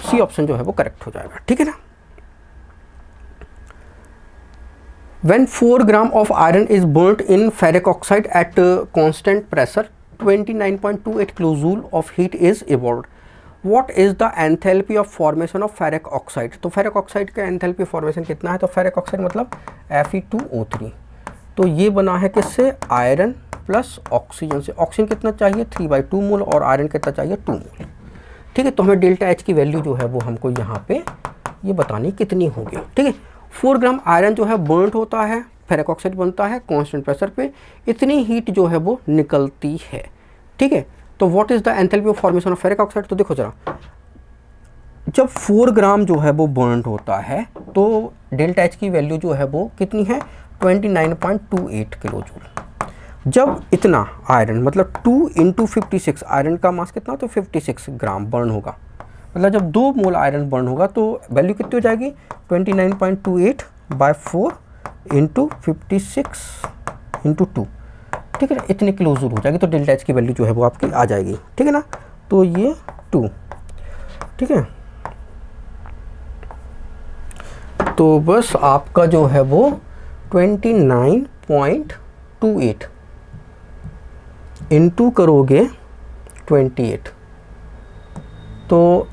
सी ऑप्शन जो है वो करेक्ट हो जाएगा ठीक है ना। When 4 gram of iron is burnt in ferric oxide at constant pressure 29.28 kilojule of heat is evolved. What is the enthalpy of formation of ferric oxide? तो ferric oxide का enthalpy formation कितना है, तो ferric oxide मतलब Fe2O3। तो ये बना है किससे, आयरन प्लस ऑक्सीजन से, ऑक्सीजन कितना चाहिए 3/2 मोल और आयरन कितना चाहिए 2 मोल। ठीक है, तो हमें डेल्टा एच की वैल्यू जो है वो हमको यहाँ पे ये बतानी कितनी होगी। ठीक है, 4 ग्राम आयरन जो है बर्न होता है, फेरिक ऑक्साइड बनता है कांस्टेंट प्रेशर पे, इतनी हीट जो है वो निकलती है। ठीक है, तो what is the enthalpy of formation of ferric oxide. तो देखो जरा, जब 4 ग्राम जो है वो बर्न होता है तो डेल्टा एच की वैल्यू जो है वो कितनी है 29.28 किलो जूल। जब इतना आयरन मतलब 2 × 56, आयरन का मास कितना तो 56 ग्राम बर्न होगा, मतलब जब 2 मोल आयरन बर्न होगा तो वैल्यू कितनी हो जाएगी 29.28/4 × 56 × 2। ठीक है ना, इतने किलो जूल हो जाएगी, तो डेल्टा एच की वैल्यू जो है वो आपकी आ जाएगी। ठीक है ना, तो ये 2। ठीक है, तो बस आपका जो है वो 29.28 इंटू करोगे 28 तो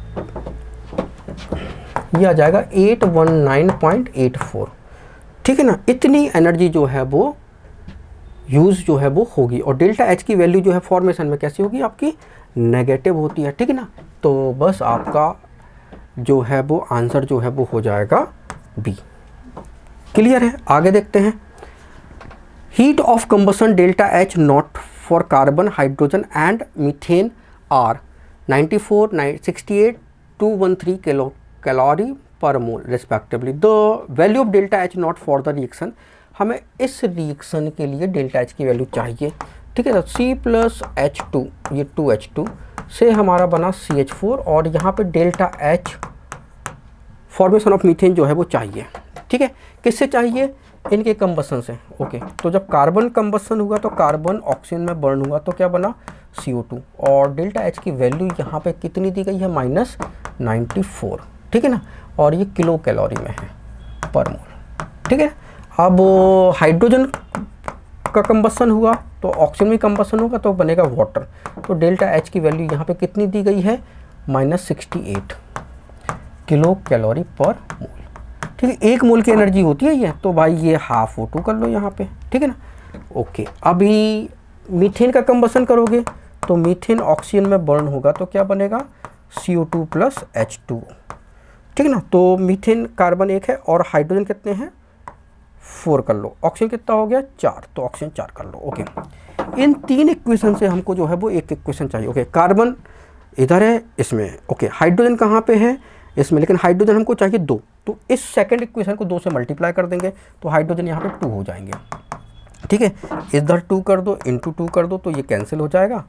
ये आ जाएगा 819.84। ठीक है ना, इतनी एनर्जी जो है वो यूज़ जो है वो होगी। और डेल्टा एच की वैल्यू जो है फॉर्मेशन में कैसी होगी आपकी नेगेटिव होती है। ठीक है ना, तो बस आपका जो है वो आंसर जो है वो हो जाएगा बी। क्लियर है, आगे देखते हैं। Heat of combustion delta H not for carbon, hydrogen and methane are 94, 68, 213 calorie per mole respectively. The value of delta H not for the reaction, हमें इस रिएक्शन के लिए डेल्टा एच की वैल्यू चाहिए। ठीक है, तो C+H2 ये 2H2 से हमारा बना CH4 और यहाँ पे delta H formation of methane जो है वो चाहिए। ठीक है, किससे चाहिए इनके कंबसन से। ओके, तो जब कार्बन कंबसन हुआ तो कार्बन ऑक्सीजन में बर्न हुआ तो क्या बना CO2 और डेल्टा एच की वैल्यू यहाँ पे कितनी दी गई है -94। ठीक है ना, और ये किलो कैलोरी में है पर मोल। ठीक है, अब हाइड्रोजन का कंबसन हुआ तो ऑक्सीजन में कंबसन होगा तो बनेगा वाटर, तो डेल्टा एच की वैल्यू यहाँ पे कितनी दी गई है -68 किलो कैलोरी पर मोल। ठीक है, 1 मोल की एनर्जी होती है ये, तो भाई ये हाफ O2 कर लो यहाँ पे। ठीक है ना, ओके। अभी मीथेन का कंबसन करोगे तो मीथेन ऑक्सीजन में बर्न होगा तो क्या बनेगा CO2 + H2। ठीक है ना, तो मीथेन कार्बन 1 है और हाइड्रोजन कितने हैं 4 कर लो, ऑक्सीजन कितना हो गया 4, तो ऑक्सीजन 4 कर लो। ओके, इन 3 इक्वेशन से हमको जो है वो एक इक्वेशन चाहिए। ओके, कार्बन इधर है इसमें, ओके, हाइड्रोजन कहाँ पे है इसमें, लेकिन हाइड्रोजन हमको चाहिए 2, तो इस सेकंड इक्वेशन को 2 से मल्टीप्लाई कर देंगे तो हाइड्रोजन यहाँ पे 2 हो जाएंगे। ठीक है, इधर 2 कर दो इंटू 2 कर दो तो ये कैंसिल हो जाएगा,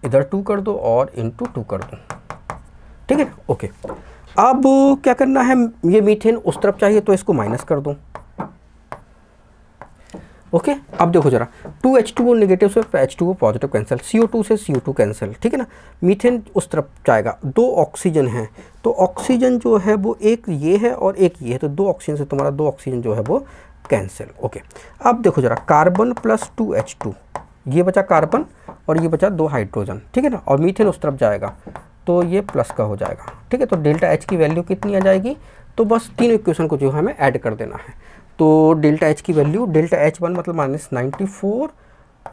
इधर 2 कर दो और इंटू 2 कर दो। ठीक है, ओके। अब क्या करना है, ये मीथेन उस तरफ चाहिए तो इसको माइनस कर दो। ओके, अब देखो जरा 2H2O नेगेटिव से H2O पॉजिटिव कैंसिल, CO2 से CO2 कैंसिल। ठीक है ना, मीथेन उस तरफ जाएगा, 2 ऑक्सीजन है तो ऑक्सीजन जो है वो एक ये है और एक ये है, तो 2 ऑक्सीजन से तुम्हारा 2 ऑक्सीजन जो है वो कैंसिल। ओके, अब देखो जरा कार्बन + 2H2, ये बचा कार्बन और ये बचा 2 हाइड्रोजन। ठीक है ना, और मीथेन उस तरफ जाएगा तो ये प्लस का हो जाएगा। ठीक है, तो डेल्टा एच की वैल्यू कितनी आ जाएगी, तो बस 3 इक्वेशन को जो है हमें ऐड कर देना है। तो डेल्टा एच की वैल्यू, डेल्टा H1 मतलब -94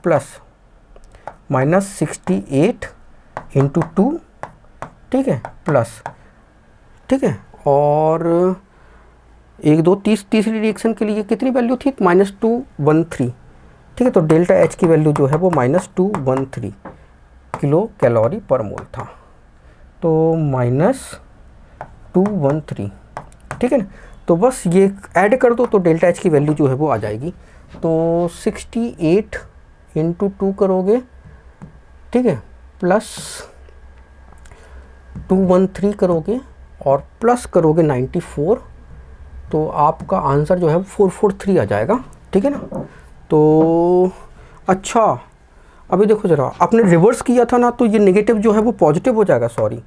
प्लस -68 इंटू 2। ठीक है, प्लस, ठीक है, और 1 2 तीसरी रिएक्शन के लिए कितनी वैल्यू थी -213। ठीक है, तो डेल्टा एच की वैल्यू जो है वो -213 किलो कैलोरी पर मोल था, तो -213। ठीक है ना, तो बस ये ऐड कर दो तो डेल्टा एच की वैल्यू जो है वो आ जाएगी। तो 68 इंटू 2 करोगे, ठीक है, प्लस 213 करोगे और प्लस करोगे 94, तो आपका आंसर जो है 443 आ जाएगा। ठीक है ना, तो अच्छा अभी देखो ज़रा, आपने रिवर्स किया था ना, तो ये नेगेटिव जो है वो पॉजिटिव हो जाएगा, सॉरी।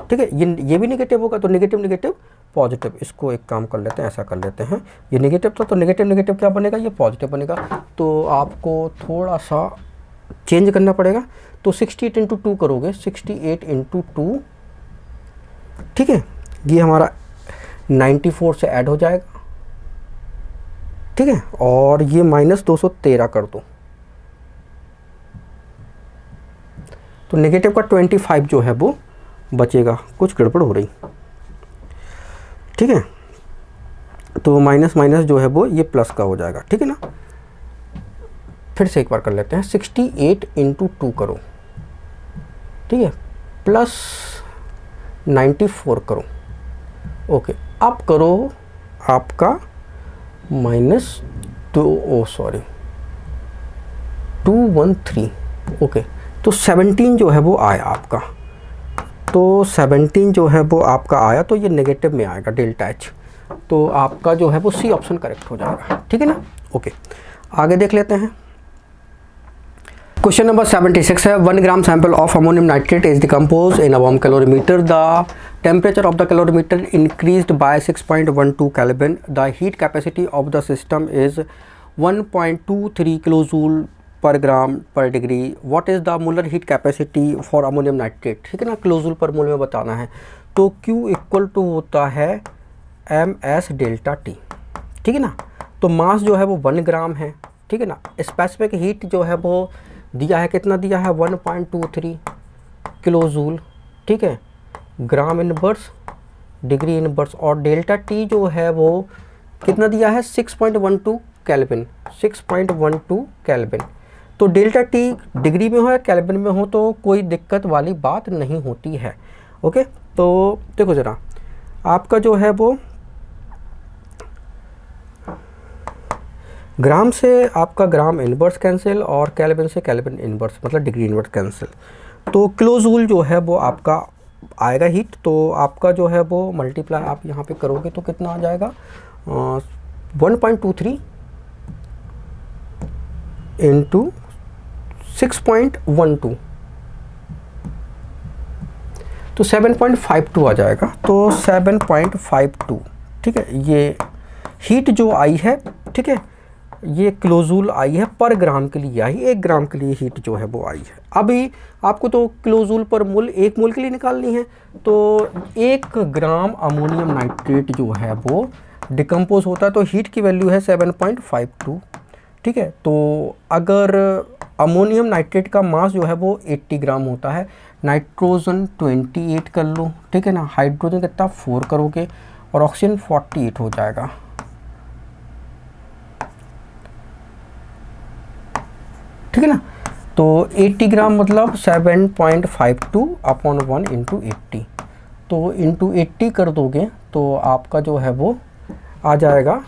ठीक है, ये भी नेगेटिव होगा तो नेगेटिव नेगेटिव पॉजिटिव, इसको एक काम कर लेते हैं, ऐसा कर लेते हैं, ये नेगेटिव था तो नेगेटिव नेगेटिव क्या बनेगा, ये पॉजिटिव बनेगा, तो आपको थोड़ा सा चेंज करना पड़ेगा। तो 68 इंटू 2 करोगे, 68 इंटू 2, ठीक है, ये हमारा 94 से ऐड हो जाएगा। ठीक है, और ये -213 कर दो, तो नेगेटिव का 25 जो है वो बचेगा, कुछ गड़बड़ हो रही, ठीक है। तो माइनस माइनस जो है वो ये प्लस का हो जाएगा, ठीक है ना। फिर से एक बार कर लेते हैं, 68 × 2 करो, ठीक है, प्लस 94 करो, ओके। अब करो आपका -213, ओके। तो 17 जो है वो आया आपका, तो 17 जो है वो आपका आया, तो ये नेगेटिव में आएगा डेल्टा एच, तो आपका जो है वो सी ऑप्शन करेक्ट हो जाएगा, ठीक है ना, ओके। आगे देख लेते हैं। क्वेश्चन नंबर 76 है, 1 gram sample of ammonium nitrate is decompose in a warm calorimeter, the temperature of the calorimeter increased by 6.12 kelvin, the heat capacity of the system is 1.23 kilojoule पर ग्राम पर degree, what is the molar heat capacity for ammonium nitrate, ठीक है ना, kilojoule per मोल में बताना है। तो Q equal to होता है MS डेल्टा T, ठीक है ना। तो मास जो है वो 1 ग्राम है, ठीक है ना। स्पेसिफिक हीट जो है वो दिया है, कितना दिया है, 1.23 किलोजूल, ठीक है, ग्राम इनवर्स डिग्री इनवर्स, और डेल्टा टी जो है वो कितना दिया है, 6.12 केल्विन, 6.12 केल्विन। तो डेल्टा टी डिग्री में हो या केल्विन में हो तो कोई दिक्कत वाली बात नहीं होती है, ओके। तो देखो ज़रा, आपका जो है वो ग्राम से आपका ग्राम इनवर्स कैंसिल और केल्विन से केल्विन इनवर्स, मतलब डिग्री इनवर्स कैंसिल। तो किलोजूल जो है वो आपका आएगा हीट, तो आपका जो है वो मल्टीप्लाई आप यहाँ पे करोगे तो कितना आ जाएगा, 1.23 इंटू 6.12, तो 7.52 आ जाएगा। तो 7.52, ठीक है, ये हीट जो आई है, ठीक है, ये किलोजूल आई है पर ग्राम के लिए आई, 1 ग्राम के लिए हीट जो है वो आई है। अभी आपको तो किलोजूल पर मोल 1 मोल के लिए निकालनी है, तो 1 ग्राम अमोनियम नाइट्रेट जो है वो डिकम्पोज होता है, तो हीट की वैल्यू है 7.52, ठीक है। तो अगर अमोनियम नाइट्रेट का मास जो है वो 80 ग्राम होता है, नाइट्रोजन 28 कर लो, ठीक है ना, हाइड्रोजन कितना 4 करोगे और ऑक्सीजन 48 हो जाएगा, ठीक है ना। तो 80 ग्राम मतलब 7.52 अपॉन 1 इंटू 80, तो इंटू 80 कर दोगे तो आपका जो है वो आ जाएगा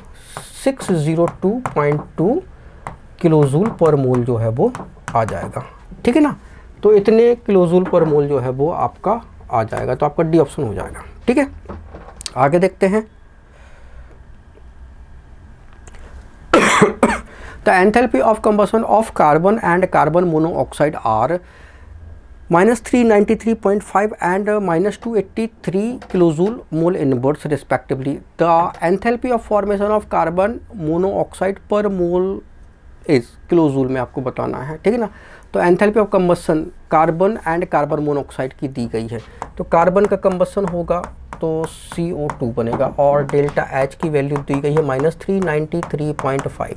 602.2 किलोजूल पर मोल जो है वो आ जाएगा, ठीक है ना। तो इतने किलोजूल पर मोल जो है वो आपका आ जाएगा, तो आपका डी ऑप्शन हो जाएगा, ठीक है। आगे देखते हैं। The enthalpy of combustion of carbon and carbon monoxide are -393.5 and -283 kilojoule mole inverse respectively. The enthalpy of formation of carbon monoxide per mole is kilojoule में आपको बताना है, ठीक है ना। तो enthalpy of combustion carbon and carbon monoxide की दी गई है, तो कार्बन का कंबस्शन होगा तो CO2 बनेगा, और डेल्टा H की वैल्यू दी गई है -393.5,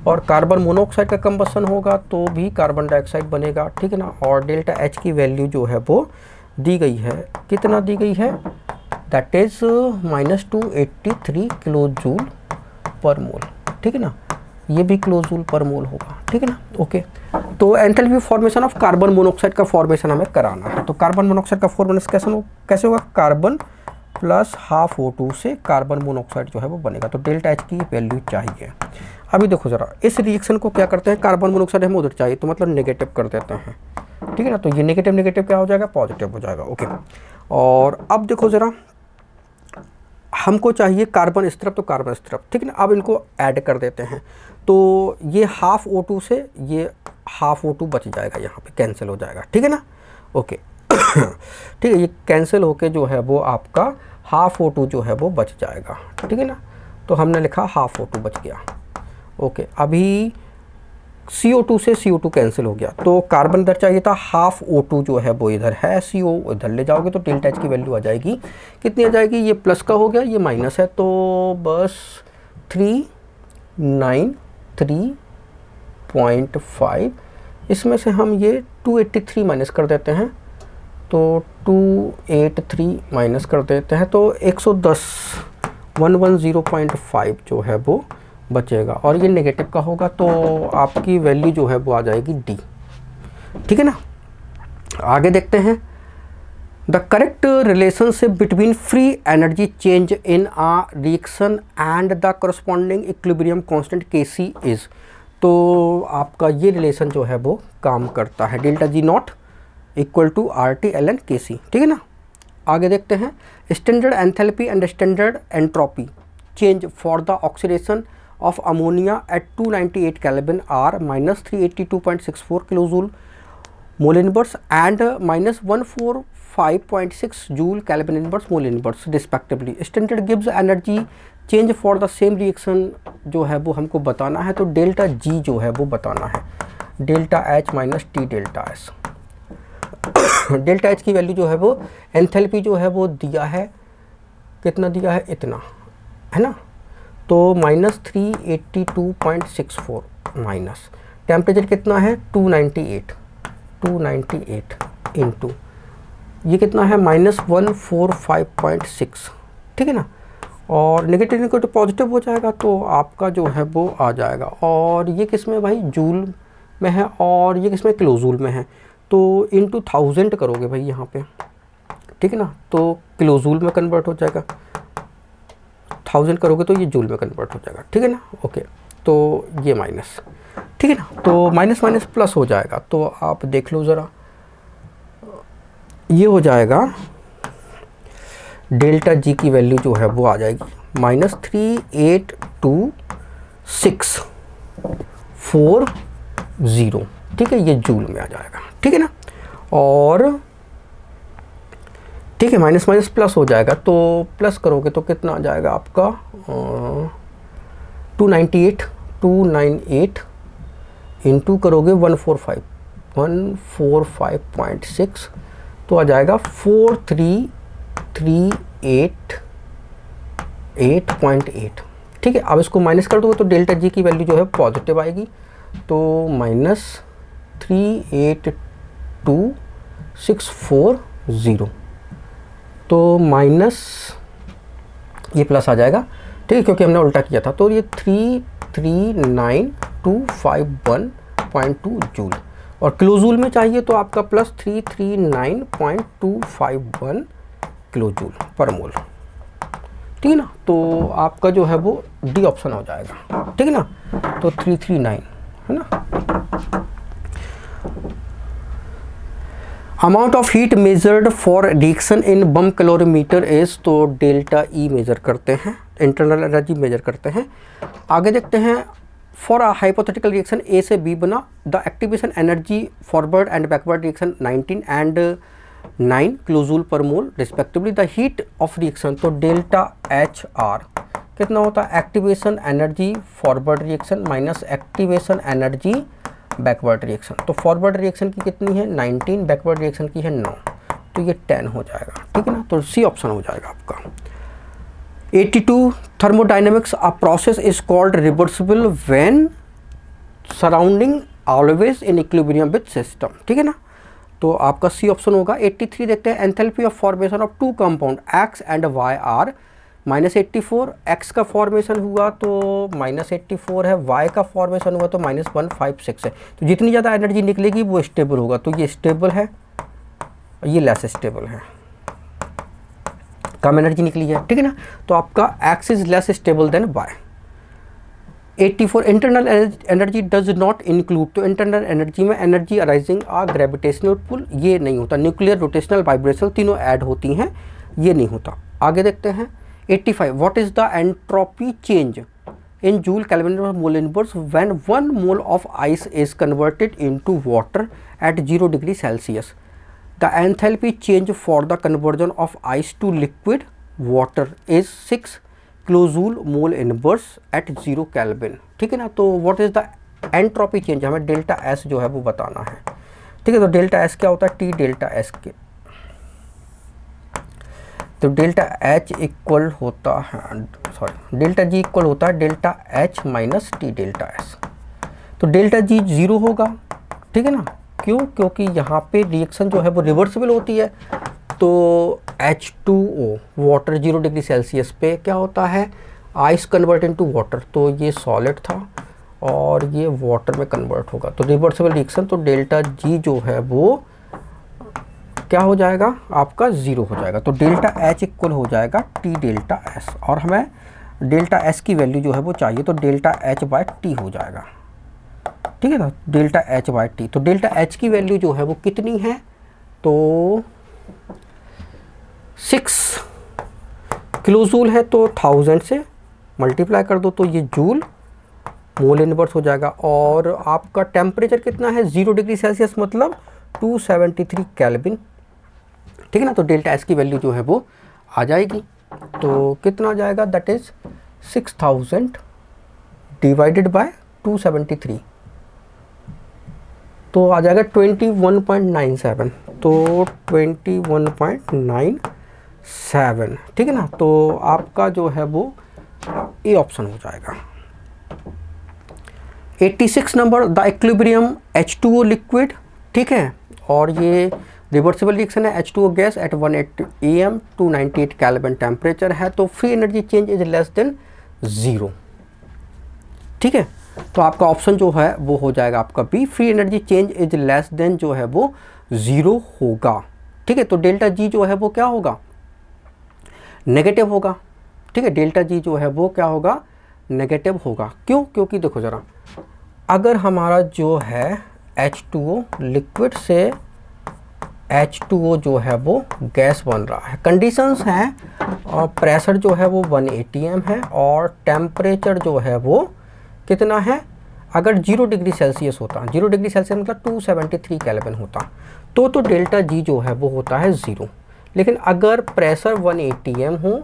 और कार्बन मोनोऑक्साइड का कंबस्शन होगा तो भी कार्बन डाइऑक्साइड बनेगा, ठीक है ना। और डेल्टा H की वैल्यू जो है वो दी गई है, कितना दी गई है, दैट इज -283 किलोजूल पर मोल, ठीक है ना, ये भी किलोजूल पर मोल होगा, ठीक है ना, ओके। तो enthalpy formation of carbon monoxide का फॉर्मेशन हमें कराना है, तो कार्बन मोनोऑक्साइड का फॉर्मेशन कैसे होगा, कार्बन प्लस हाफ O2 से कार्बन मोनोऑक्साइड जो है वो बनेगा, तो डेल्टा H की वैल्यू चाहिए। अभी देखो ज़रा, इस रिएक्शन को क्या करते हैं, कार्बन मोनोऑक्साइड हमें उधर चाहिए तो मतलब नेगेटिव कर देते हैं, ठीक है ना। तो ये नेगेटिव नेगेटिव क्या हो जाएगा, पॉजिटिव हो जाएगा, ओके। और अब देखो ज़रा, हमको चाहिए कार्बन इस तरफ तो कार्बन इस तरफ, ठीक है ना। अब इनको ऐड कर देते हैं, तो ये हाफ O2 से ये हाफ O2 बच जाएगा, यहाँ पे कैंसिल हो जाएगा, ठीक है ना, ओके। ठीक है, ये कैंसिल होके जो है वो आपका हाफ O2 जो है वो बच जाएगा, ठीक है ना। तो हमने लिखा हाफ O2 बच गया, ओके। अभी CO2 से CO2 कैंसिल हो गया, तो कार्बन इधर चाहिए था, हाफ O2 जो है वो इधर है, CO इधर ले जाओगे तो डेल्टा H की वैल्यू आ जाएगी, कितनी आ जाएगी, ये प्लस का हो गया, ये माइनस है, तो बस 393.5, इसमें से हम ये 283 माइनस कर देते हैं, तो 283 माइनस कर देते हैं तो 110 110.5 जो है वो बचेगा, और ये नेगेटिव का होगा तो आपकी वैल्यू जो है वो आ जाएगी डी। ठीक है ना। आगे देखते हैं, the correct relationship between free energy change in a reaction and the corresponding equilibrium constant Kc is. तो आपका ये रिलेशन जो है वो काम करता है, delta G not equal to RT ln Kc। ठीक है ना। आगे देखते हैं, standard enthalpy and standard entropy change for the oxidation of ammonia at 298 kelvin are -382.64 kilojoule mole inverse and -145.6 joule kelvin inverse mole inverse respectively. Standard gives energy change for the same reaction जो है वो हमको बताना है, तो delta G जो है वो बताना है, delta H minus T delta S. Delta H की वैल्यू जो है वो, एंथैल्पी जो है वो दिया है, कितना दिया है, इतना है ना, तो -382.64 माइनस टेम्परेचर कितना है 298 इंटू ये कितना है -145.6। ठीक है ना। और नेगेटिव नेगेटिव पॉजिटिव हो जाएगा तो आपका जो है वो आ जाएगा, और ये किस में भाई, जूल में है, और ये किस में, किलोजूल में है, तो इंटू 1000 करोगे भाई यहाँ पे। ठीक है ना, तो किलोजूल में कन्वर्ट हो जाएगा, 1000 करोगे तो ये जूल में कन्वर्ट हो जाएगा। ठीक है ना। ओके, तो ये माइनस, ठीक है ना, तो माइनस माइनस प्लस हो जाएगा, तो आप देख लो ज़रा, ये हो जाएगा डेल्टा जी की वैल्यू जो है वो आ जाएगी -382.640। ठीक है, ये जूल में आ जाएगा। ठीक है ना। और ठीक है, माइनस माइनस प्लस हो जाएगा, तो प्लस करोगे तो कितना आ जाएगा आपका 298 इंटू करोगे 145.6 तो आ जाएगा 4338.8। ठीक है, अब इसको माइनस कर दोगे तो डेल्टा जी की वैल्यू जो है पॉजिटिव आएगी, तो -382.640, तो माइनस ये प्लस आ जाएगा। ठीक है, क्योंकि हमने उल्टा किया था, तो ये 339251.2 जूल, और किलोजूल में चाहिए तो आपका प्लस 339.251 किलोजूल पर मोल। ठीक है ना, तो आपका जो है वो डी ऑप्शन हो जाएगा। ठीक है ना, तो 339 है ना। Amount of heat measured for reaction in bomb calorimeter is, तो डेल्टा ई मेजर करते हैं, इंटरनल एनर्जी मेजर करते हैं। आगे देखते हैं, for a hypothetical reaction A से बी बना, the activation energy forward and backward reaction 19 and 9 kilojoule per mole respectively. The heat of reaction, तो डेल्टा एच आर कितना होता है, activation energy forward reaction minus activation energy backward reaction. तो forward reaction की कितनी है 19, backward reaction की है 9, तो ये 10 हो जाएगा। ठीक है ना, तो सी ऑप्शन हो जाएगा आपका। 82 thermodynamics, a process is called reversible when surrounding always in equilibrium with system. ठीक है ना, तो आपका सी ऑप्शन होगा। 83 देखते हैं, enthalpy of formation of two compound X and Y are -84, X का फॉर्मेशन हुआ तो -84 है, वाई का फॉर्मेशन हुआ तो -156 है, तो जितनी ज़्यादा एनर्जी निकलेगी वो स्टेबल होगा, तो ये स्टेबल है, ये लेस स्टेबल है, कम एनर्जी निकली है। ठीक है ना, तो आपका X is less stable than Y. 84 internal energy does not include, तो इंटरनल एनर्जी में energy arising a gravitational pull ये नहीं होता, न्यूक्लियर रोटेशनल वाइब्रेशनल तीनों ऐड होती हैं, ये नहीं होता। आगे देखते हैं 85 what is the entropy change in joule kelvin mole inverse when 1 mole of ice is converted into water at 0 degree celsius. The enthalpy change for the conversion of ice to liquid water is 6 kilojoule mole inverse at 0 kelvin. ठीक है ना, तो what is the entropy change, हमें delta S जो है वो बताना है। ठीक है, तो डेल्टा एस क्या होता है, टी डेल्टा एस के, तो डेल्टा एच इक्वल होता है, सॉरी डेल्टा जी इक्वल होता है delta H minus T delta S. तो डेल्टा जी 0 होगा, ठीक है ना, क्यों? क्योंकि यहाँ पे रिएक्शन जो है वो रिवर्सिबल होती है। तो H2O वाटर 0 डिग्री सेल्सियस पे क्या होता है, आइस कन्वर्ट इनटू वाटर, तो ये सॉलिड था और ये वाटर में कन्वर्ट होगा, तो रिवर्सिबल रिएक्शन, तो डेल्टा जी जो है वो क्या हो जाएगा आपका 0 हो जाएगा। तो डेल्टा H इक्वल हो जाएगा T डेल्टा S, और हमें डेल्टा S की वैल्यू जो है वो चाहिए, तो डेल्टा H बाय T हो जाएगा, ठीक है ना, डेल्टा H बाय T। तो डेल्टा H की वैल्यू जो है वो कितनी है, तो 6 किलो जूल है, तो 1000 से मल्टीप्लाई कर दो तो ये जूल मोल इनवर्स हो जाएगा। और आपका टेम्परेचर कितना है, 0 डिग्री सेल्सियस मतलब 273 केल्विन, ठीक है ना। तो डेल्टा एस की वैल्यू जो है वो आ जाएगी, तो कितना आ जाएगा, दैट इज 6000 डिवाइडेड बाय 273, तो आ जाएगा 21.97, तो 21.97, ठीक है ना। तो आपका जो है वो ए ऑप्शन हो जाएगा। 86 number, the equilibrium H2O liquid, ठीक है, और ये रिवर्सिबल रिएक्शन है, H2O gas at 180 AM 298 kelvin temperature है, तो free energy change is less then 0, ठीक है। तो आपका ऑप्शन जो है वो हो जाएगा आपका B, free energy change is less than जो है वो 0 होगा, ठीक है। तो डेल्टा जी जो है वो क्या होगा, नेगेटिव होगा, ठीक है। डेल्टा जी जो है वो क्या होगा, नेगेटिव होगा। क्यों? क्योंकि देखो ज़रा, अगर हमारा जो है H2O लिक्विड से H2O जो है वो गैस बन रहा है, कंडीशंस हैं, और प्रेशर जो है वो 1 atm है, और टेम्परेचर जो है वो कितना है, अगर 0 डिग्री सेल्सियस होता, 0 डिग्री सेल्सियस मतलब 273 केल्विन होता, तो डेल्टा जी जो है वो होता है 0। लेकिन अगर प्रेशर 1 atm हो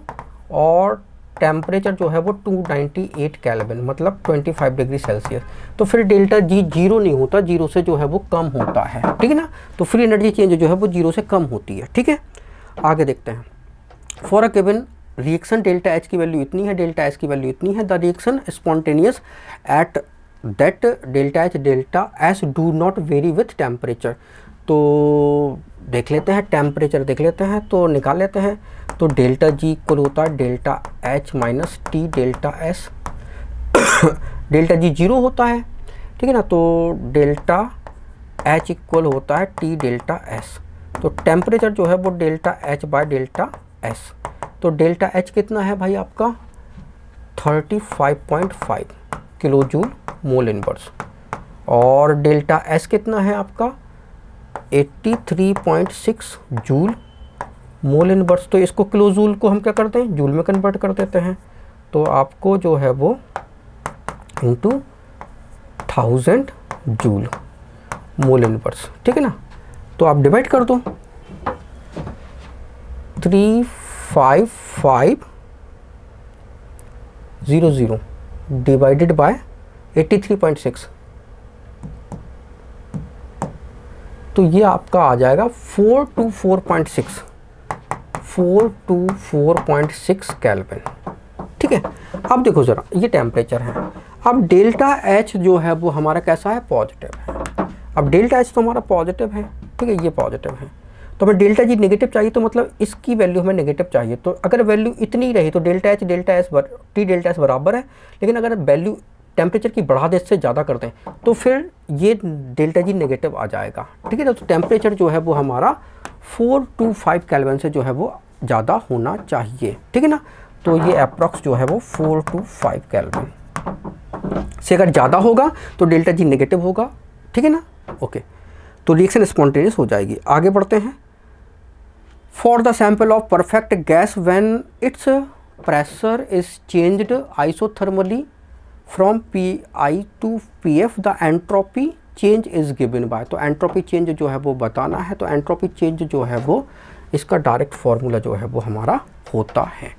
और टेम्परेचर जो है वो 298 केल्विन मतलब 25 डिग्री सेल्सियस, तो फिर डेल्टा जी 0 नहीं होता, 0 से जो है वो कम होता है, ठीक है ना। तो फ्री एनर्जी चेंज जो है वो 0 से कम होती है, ठीक है। आगे देखते हैं, for a given reaction delta H की वैल्यू इतनी है, डेल्टा एस की वैल्यू इतनी है, the reaction spontaneous at that delta H delta S do not very with temperature. तो देख लेते हैं, टेम्परेचर देख लेते हैं, तो निकाल लेते हैं। तो डेल्टा जी इक्वल होता है delta H minus T delta S. Delta G 0 होता है, ठीक है ना, तो डेल्टा एच इक्वल होता है टी डेल्टा एस। तो टेम्परेचर जो है वो delta H by delta S. तो डेल्टा एच कितना है भाई आपका 35.5 किलो जूल मोल इनवर्स, और डेल्टा एस कितना है आपका 83.6 जूल मोल इनवर्स। तो इसको किलो जूल को हम क्या करते हैं, जूल में कन्वर्ट कर देते हैं, तो आपको जो है वो इंटू 1000 जूल मोल इनवर्स, ठीक है ना। तो आप डिवाइड कर दो, 35500 डिवाइडेड बाय 83.6, तो ये आपका आ जाएगा 424.6 केल्विन, ठीक है। अब देखो ज़रा, ये टेम्परेचर है। अब डेल्टा एच जो है वो हमारा कैसा है, पॉजिटिव है। अब डेल्टा एच तो हमारा पॉजिटिव है, ठीक है, ये पॉजिटिव है, तो हमें डेल्टा जी नेगेटिव चाहिए, तो मतलब इसकी वैल्यू हमें नेगेटिव चाहिए। तो अगर वैल्यू इतनी रही तो delta H delta S T delta S बराबर है, लेकिन अगर वैल्यू टेम्परेचर की बढ़ा दे, इससे ज़्यादा कर दें, तो फिर ये डेल्टा जी नेगेटिव आ जाएगा, ठीक है ना। तो टेम्परेचर जो है वो हमारा 425 केल्विन से जो है वो ज़्यादा होना चाहिए, ठीक है ना। तो ये अप्रॉक्स जो है वो 425 केल्विन से अगर ज़्यादा होगा तो डेल्टा जी नेगेटिव होगा, ठीक है ना। ओके, तो रिएक्शन स्पॉन्टेनियस हो जाएगी। आगे बढ़ते हैं। For the sample of perfect gas when it's pressure is changed isothermally from Pi to Pf the entropy change is given by. तो एंट्रोपी चेंज जो है वो बताना है, तो एंट्रोपी चेंज जो है वो इसका डायरेक्ट फार्मूला जो है वो हमारा होता है।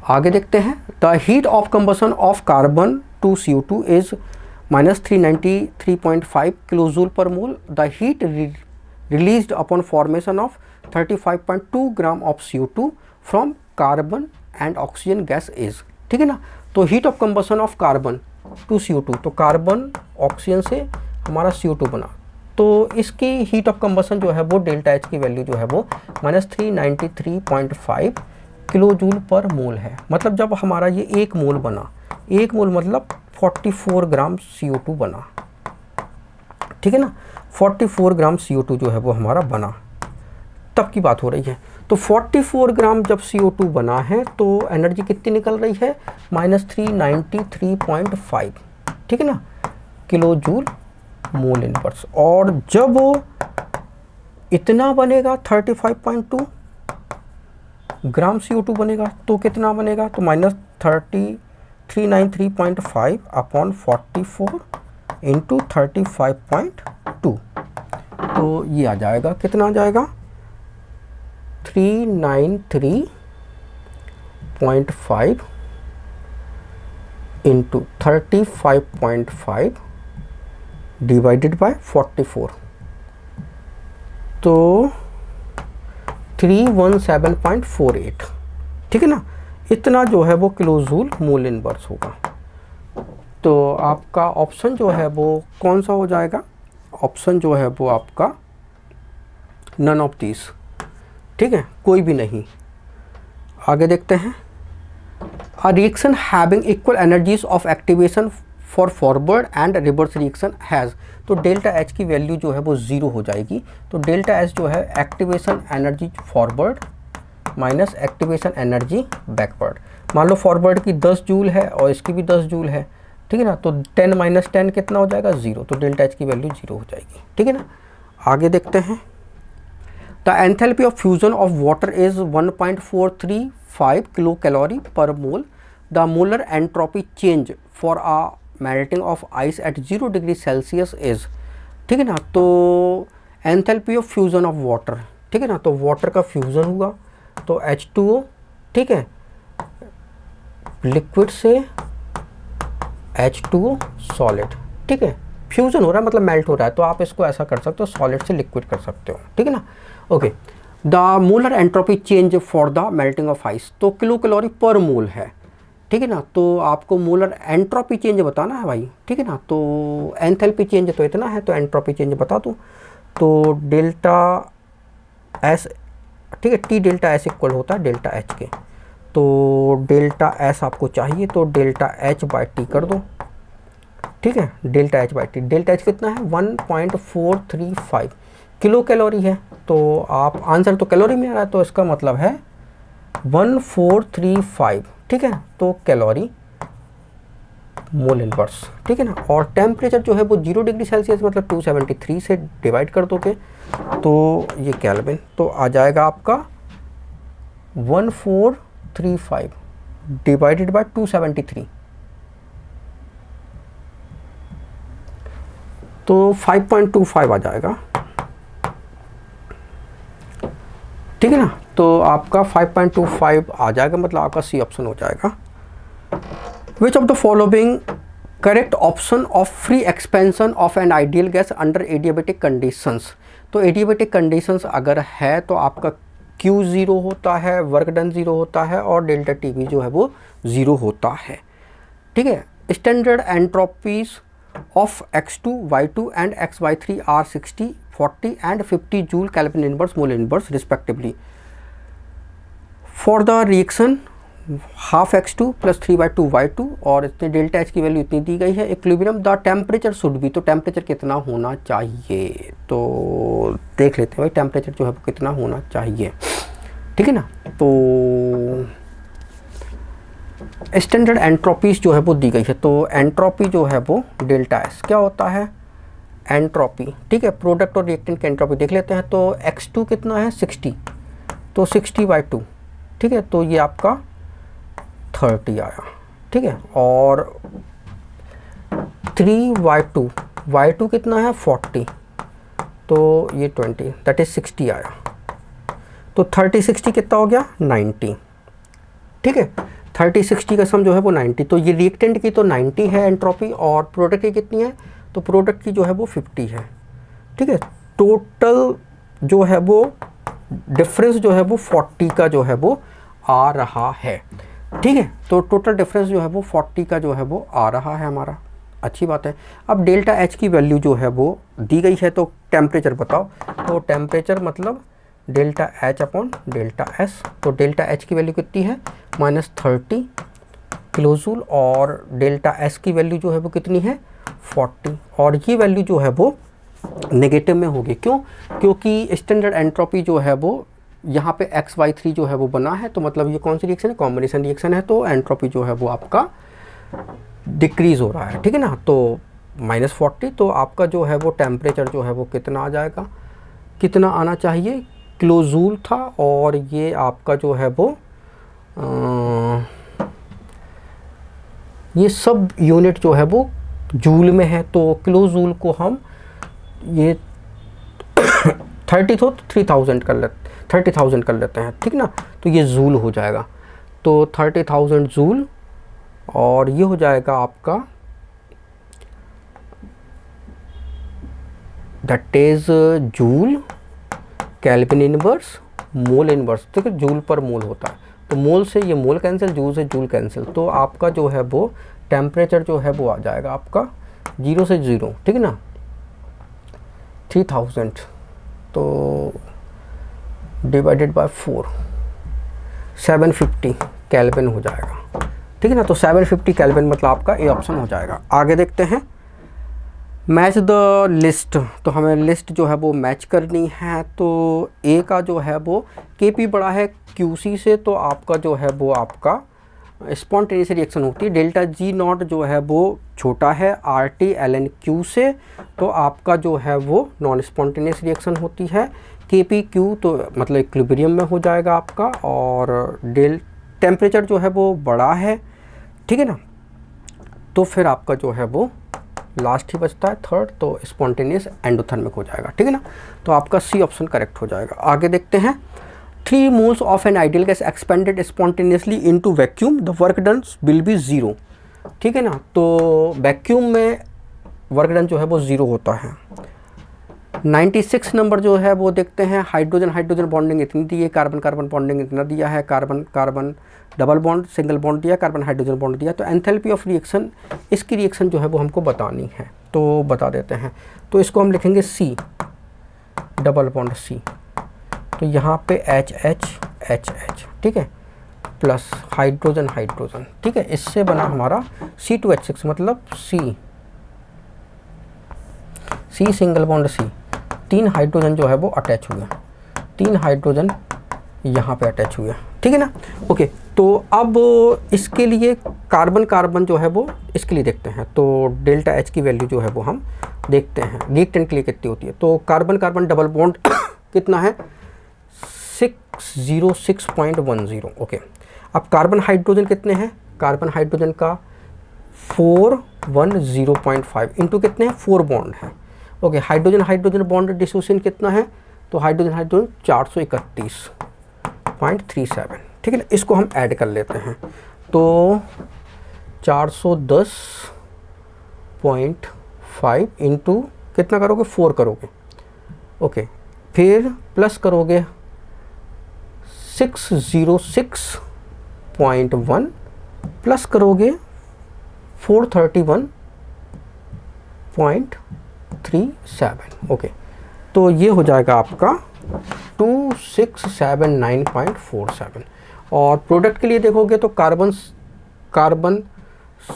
आगे देखते हैं, the heat of combustion of carbon to CO2 is -393.5 kilo joule per mole. The heat released upon formation of 35.2 gram of CO2 from carbon and oxygen gas is, ठीक है ना। तो heat of combustion of carbon to CO2, तो carbon oxygen से हमारा CO2 बना, तो इसकी हीट ऑफ कंबसन जो है वो डेल्टा एच की वैल्यू जो है वो -393.5 किलो जूल पर मोल है। मतलब जब हमारा ये 1 मोल बना, 1 मोल मतलब 44 ग्राम CO2 बना, ठीक है ना, 44 ग्राम CO2 जो है वो हमारा बना, तब की बात हो रही है। तो 44 ग्राम जब CO2 बना है तो एनर्जी कितनी निकल रही है, -393.5, ठीक है ना, किलो जूल मोल इनवर्स। और जब इतना बनेगा 35.2 ग्राम CO2 बनेगा तो कितना बनेगा, तो -393.5 अपॉन 44 इंटू 35.2, तो ये आ जाएगा, कितना आ जाएगा, 393.5 इंटू 35.5 डिवाइडेड बाय 44, तो 317.48, ठीक है ना, इतना जो है वो किलो जूल मोल इनवर्स होगा। तो आपका ऑप्शन जो है वो कौन सा हो जाएगा, ऑप्शन जो है वो आपका नन ऑफ दीज, ठीक है, कोई भी नहीं। आगे देखते हैं, a reaction having equal energies of activation for forward and reverse reaction has, तो डेल्टा एच की वैल्यू जो है वो 0 हो जाएगी। तो डेल्टा एच जो है activation energy forward minus activation energy backward. मान लो फॉरवर्ड की 10 जूल है और इसकी भी 10 जूल है, ठीक है ना, तो 10 माइनस 10 कितना हो जाएगा, 0, तो डेल्टा एच की वैल्यू 0 हो जाएगी, ठीक है ना। आगे देखते हैं, the enthalpy of fusion of water is 1.435 kilo calorie per mole. The molar entropy change for a melting of ice at 0 degree Celsius is, ठीक है ना। तो enthalpy of fusion of water, ठीक है ना, तो वाटर का फ्यूजन हुआ तो H2O, ठीक है, लिक्विड से H2O सॉलिड, ठीक है, फ्यूजन हो रहा है मतलब मेल्ट हो रहा है, तो आप इसको ऐसा कर सकते हो, सॉलिड से लिक्विड कर सकते हो, ठीक है ना। Okay, the molar entropy change for the melting of ice, तो किलो कैलोरी पर मोल है, ठीक है ना, तो आपको मोलर एंट्रोपी चेंज बताना है भाई, ठीक है ना। तो एंथैल्पी चेंज तो इतना है, तो एंट्रोपी चेंज बता दूँ, तो डेल्टा एस, ठीक है, T डेल्टा एस इक्वल होता है डेल्टा एच के, तो डेल्टा एस आपको चाहिए तो डेल्टा एच बाई टी कर दो, ठीक है, delta H by T. Delta H कितना है, 1.435 किलो कैलोरी है, तो आप आंसर तो कैलोरी में आ रहा है, तो इसका मतलब है 1435, ठीक है, तो कैलोरी मोल इनवर्स, ठीक है ना। और टेम्परेचर जो है वो 0 डिग्री सेल्सियस मतलब 273 से डिवाइड कर दोगे तो ये केल्विन, तो आ जाएगा आपका 1435 डिवाइडेड बाय 273, तो 5.25 आ जाएगा, ठीक है ना। तो आपका 5.25 आ जाएगा, मतलब आपका सी ऑप्शन हो जाएगा। Which of the following correct option of free expansion of an ideal gas under adiabatic conditions, तो adiabatic conditions अगर है तो आपका Q 0 होता है, वर्क डन 0 होता है और डेल्टा टी भी जो है वो 0 होता है, ठीक है। Standard entropies of x2, y2 and xy3 are 60, 40 and 50 joule kelvin inverse mole inverse respectively for the reaction half x2 plus 3/2 y2, और इतने डेल्टा एच की वैल्यू इतनी दी गई है। Equilibrium the temperature should be, तो टेम्परेचर कितना होना चाहिए, तो देख लेते हैं भाई टेम्परेचर जो है वो कितना होना चाहिए, ठीक है ना। तो स्टैंडर्ड एंट्रोपीज जो है वो दी गई है, तो एंट्रोपी जो है वो डेल्टा एस क्या होता है, एंट्रोपी, ठीक है, प्रोडक्ट और रिएक्टेंट की एंट्रोपी देख लेते हैं। तो x2 कितना है 60, तो 60/2, ठीक है, तो ये आपका 30 आया, ठीक है, और 3/2, y2 कितना है 40, तो ये 20 दैट इज 60 आया, तो 30-60 कितना हो गया 90, ठीक है, 30-60 का सम जो है वो 90, तो ये रिएक्टेंट की तो 90 है एंट्रोपी और प्रोडक्ट की कितनी है, तो प्रोडक्ट की जो है वो 50 है, ठीक है। टोटल जो है वो डिफरेंस जो है वो 40 का जो है वो आ रहा है, ठीक है, तो टोटल डिफरेंस जो है वो 40 का जो है वो आ रहा है हमारा, अच्छी बात है। अब डेल्टा एच की वैल्यू जो है वो दी गई है, तो टेम्परेचर बताओ, तो टेम्परेचर मतलब delta H upon delta S. तो डेल्टा एच की वैल्यू कितनी है -30 किलो जूल, और डेल्टा एस की वैल्यू जो है वो कितनी है 40, और ये वैल्यू जो है वो नेगेटिव में होगी। क्यों? क्योंकि स्टैंडर्ड एंट्रोपी जो है वो यहाँ पे XY3 जो है वो बना है, तो मतलब ये कौन सी रिएक्शन है, कॉम्बिनेशन रिएक्शन है, तो एंट्रोपी जो है वो आपका डिक्रीज हो रहा है, ठीक है ना। तो -40, तो आपका जो है वो टेम्परेचर जो है वो कितना आ जाएगा, कितना आना चाहिए, किलो जूल था, और ये आपका जो है वो ये सब यूनिट जो है वो जूल में है, तो किलो जूल को हम ये 30 तो 3000 कर लेते 30,000 कर लेते हैं, ठीक ना। तो ये जूल हो जाएगा, तो 30,000 जूल, और ये हो जाएगा आपका that is joule kelvin inverse mole inverse, ठीक है, जूल पर मोल होता है, तो मोल से ये मोल कैंसिल, जूल से जूल कैंसिल, तो आपका जो है वो टेम्परेचर जो है वो आ जाएगा आपका 0 से 0, ठीक है ना, 3000 तो डिवाइडेड बाय 4 750 केल्विन हो जाएगा, ठीक है ना। तो 750 केल्विन मतलब आपका ए ऑप्शन हो जाएगा। आगे देखते हैं, मैच द लिस्ट, तो हमें लिस्ट जो है वो मैच करनी है। तो ए का जो है वो Kp बड़ा है QC से, तो आपका जो है वो आपका स्पॉन्टेनियस रिएक्शन होती है। डेल्टा G0 जो है वो छोटा है RT ln Q से, तो आपका जो है वो नॉन स्पॉन्टेनियस रिएक्शन होती है। KpQ तो मतलब इक्विलिब्रियम में हो जाएगा आपका, और टेम्परेचर जो है वो बड़ा है, ठीक है ना। तो फिर आपका जो है वो लास्ट ही बचता है थर्ड, तो स्पॉन्टेनियस एंडोथर्मिक हो जाएगा, ठीक है ना। तो आपका सी ऑप्शन करेक्ट हो जाएगा। आगे देखते हैं, 3 moles of an ideal gas expanded spontaneously into vacuum, the work done will be 0, ठीक है ना। तो वैक्यूम में वर्क डन जो है वो 0 होता है। 96 नंबर जो है वो देखते हैं, हाइड्रोजन हाइड्रोजन बॉन्डिंग इतनी दी है, कार्बन कार्बन बॉन्डिंग इतना दिया है, carbon carbon double bond single bond दिया, कार्बन हाइड्रोजन बॉन्ड दिया, तो एंथैल्पी ऑफ रिएक्शन, इसकी रिएक्शन जो है वो हमको बतानी है, तो बता देते हैं। तो इसको हम लिखेंगे C डबल बॉन्ड C, तो यहाँ पे HH, ठीक है, प्लस हाइड्रोजन हाइड्रोजन, ठीक है, इससे बना हमारा C2H6 मतलब C single bond C, 3 hydrogen जो है वो अटैच हुए, 3 हाइड्रोजन यहाँ पे अटैच हुए, ठीक है ना। ओके, तो अब इसके लिए कार्बन कार्बन जो है वो इसके लिए देखते हैं, तो डेल्टा H की वैल्यू जो है वो हम देखते हैं रिएक्टेंट के लिए कितनी होती है। तो कार्बन कार्बन डबल बॉन्ड कितना है 606.10, ओके। अब कार्बन हाइड्रोजन कितने हैं, कार्बन हाइड्रोजन का 410.5 इंटू कितने हैं 4 बॉन्ड है, okay. Hydrogen hydrogen bond dissociation कितना है, तो हाइड्रोजन हाइड्रोजन 431.37, ठीक है ना। इसको हम ऐड कर लेते हैं, तो 410.5 इंटू कितना करोगे 4 करोगे, ओके, फिर प्लस करोगे 606.1 प्लस करोगे 431.37, ओके। तो ये हो जाएगा आपका 2679.47, और प्रोडक्ट के लिए देखोगे तो कार्बन कार्बन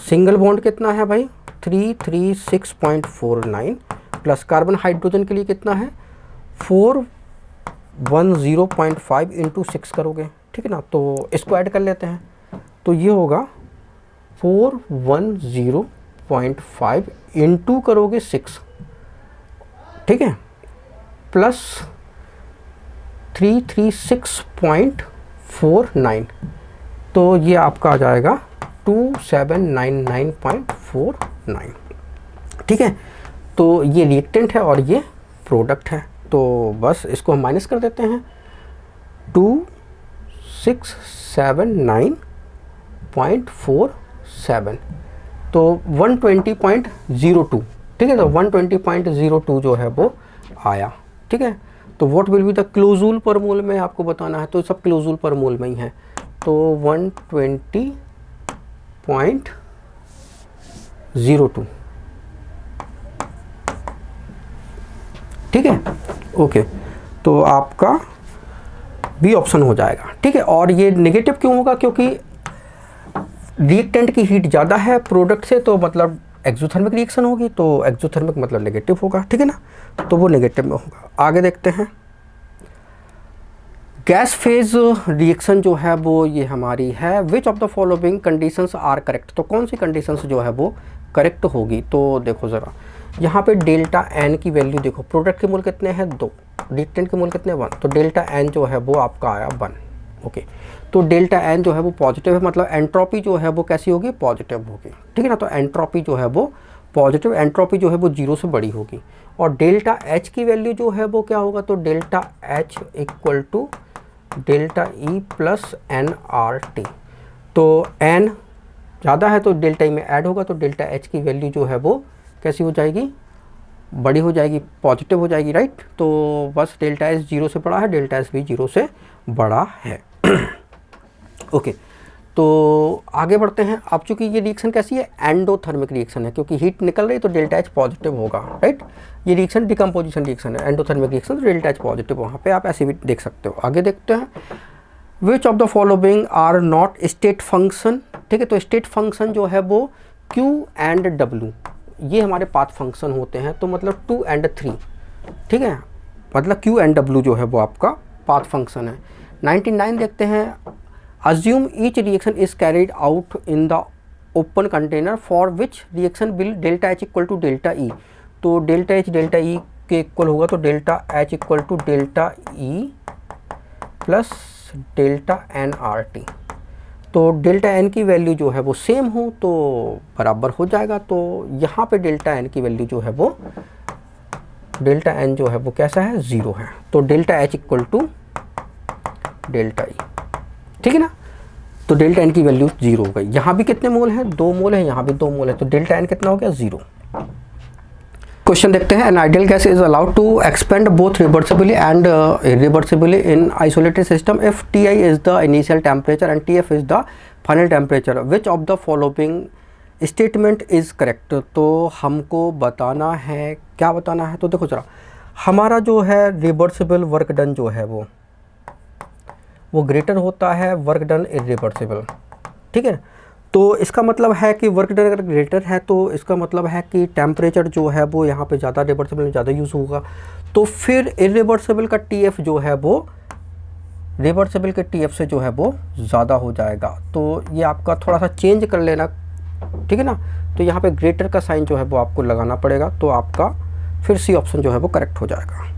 सिंगल बॉन्ड कितना है भाई 336.49, प्लस कार्बन हाइड्रोजन के लिए कितना है 410.5 इंटू 6 करोगे, ठीक है ना। तो इसको ऐड कर लेते हैं, तो ये होगा 410.5 इंटू करोगे 6, ठीक है, प्लस 336.49, तो ये आपका आ जाएगा 2799.49, ठीक है। तो ये रिएक्टेंट है और ये प्रोडक्ट है, तो बस इसको हम माइनस कर देते हैं 2679.47, तो 120.02, ठीक है, तो 120.02 जो है वो आया, ठीक है। तो what will be the kilojoule per मोल में आपको बताना है, तो सब किलोजूल पर मोल में ही है, तो 120.02, ठीक ठीक है, ओके, तो आपका बी ऑप्शन हो जाएगा। ठीक है, और ये नेगेटिव क्यों होगा, क्योंकि रिएक्टेंट की हीट ज़्यादा है प्रोडक्ट से, तो मतलब एक्सोथर्मिक रिएक्शन होगी, तो एक्सोथर्मिक मतलब नेगेटिव होगा। ठीक है ना, तो वो नेगेटिव में होगा। आगे देखते हैं, गैस फेज रिएक्शन जो है वो ये हमारी है, which of the following conditions are correct, तो कौन सी कंडीशंस जो है वो करेक्ट होगी। तो देखो ज़रा यहाँ पे डेल्टा एन की वैल्यू देखो, प्रोडक्ट के मोल कितने हैं 2, रिएक्टेंट के मोल कितने 1, तो डेल्टा एन जो है वो आपका आया 1। ओके, तो डेल्टा एन जो है वो पॉजिटिव है, मतलब एंट्रोपी जो है वो कैसी होगी, पॉजिटिव होगी। ठीक है ना, तो एंट्रोपी जो है वो पॉजिटिव, एंट्रोपी जो है वो 0 से बड़ी होगी। और डेल्टा एच की वैल्यू जो है वो क्या होगा, तो delta H equal to delta E plus N R T. तो एन ज़्यादा है तो डेल्टा ई में ऐड होगा, तो डेल्टा एच की वैल्यू जो है वो कैसी हो जाएगी, बड़ी हो जाएगी, पॉजिटिव हो जाएगी, राइट। तो बस डेल्टा एच 0 से बड़ा है, डेल्टा एच भी 0 से बड़ा है। ओके, तो आगे बढ़ते हैं। अब चूंकि ये रिएक्शन कैसी है, एंडोथर्मिक रिएक्शन है, क्योंकि हीट निकल रही है तो डेल्टा एच पॉजिटिव होगा, राइट। ये रिएक्शन डिकम्पोजिशन रिएक्शन है, एंडोथर्मिक रिएक्शन, तो डेल्टा एच पॉजिटिव, वहाँ पे आप ऐसे भी देख सकते हो। आगे देखते हैं, which of the following are not state function. ठीक है, तो स्टेट फंक्शन जो है वो Q एंड W, ये हमारे पाथ फंक्शन होते हैं, तो मतलब 2 एंड 3। ठीक है, मतलब Q एंड W जो है वो आपका पाथ फंक्शन है। 99 देखते हैं, assume each reaction is carried out in the open container for which reaction will delta H equal to delta E। तो डेल्टा H डेल्टा E के इक्वल होगा, तो delta H equal to delta E plus delta N R T. तो delta N की value जो है वो same हो तो बराबर हो जाएगा। तो यहाँ पे डेल्टा एन की वैल्यू जो है वो, डेल्टा एन जो है वो कैसा है, 0 है, तो delta H equal to delta E. ठीक है ना, तो डेल्टा एन की वैल्यू 0 हो गई। यहाँ भी कितने मोल हैं, 2 मोल है, यहाँ भी 2 मोल है, तो डेल्टा एन कितना हो गया, 0। क्वेश्चन देखते हैं, an ideal gas is allowed to expand both reversibly and irreversibly in isolated system if Ti is the initial temperature and Tf is the final temperature, which of the following statement is correct. तो हमको बताना है, क्या बताना है, तो देखो जरा, हमारा जो है रिवर्सिबल वर्क डन जो है वो ग्रेटर होता है वर्क डन इरिवर्सिबल। ठीक है, तो इसका मतलब है कि वर्क डन अगर ग्रेटर है तो इसका मतलब है कि टेम्परेचर जो है वो यहाँ पे ज़्यादा, रिवर्सिबल में ज़्यादा यूज़ होगा, तो फिर इरिवर्सिबल का Tf जो है वो रिवर्सिबल के Tf से जो है वो ज़्यादा हो जाएगा। तो ये आपका थोड़ा सा चेंज कर लेना, ठीक है ना, तो यहाँ पे ग्रेटर का साइन जो है वो आपको लगाना पड़ेगा, तो आपका फिर सी ऑप्शन जो है वो करेक्ट हो जाएगा।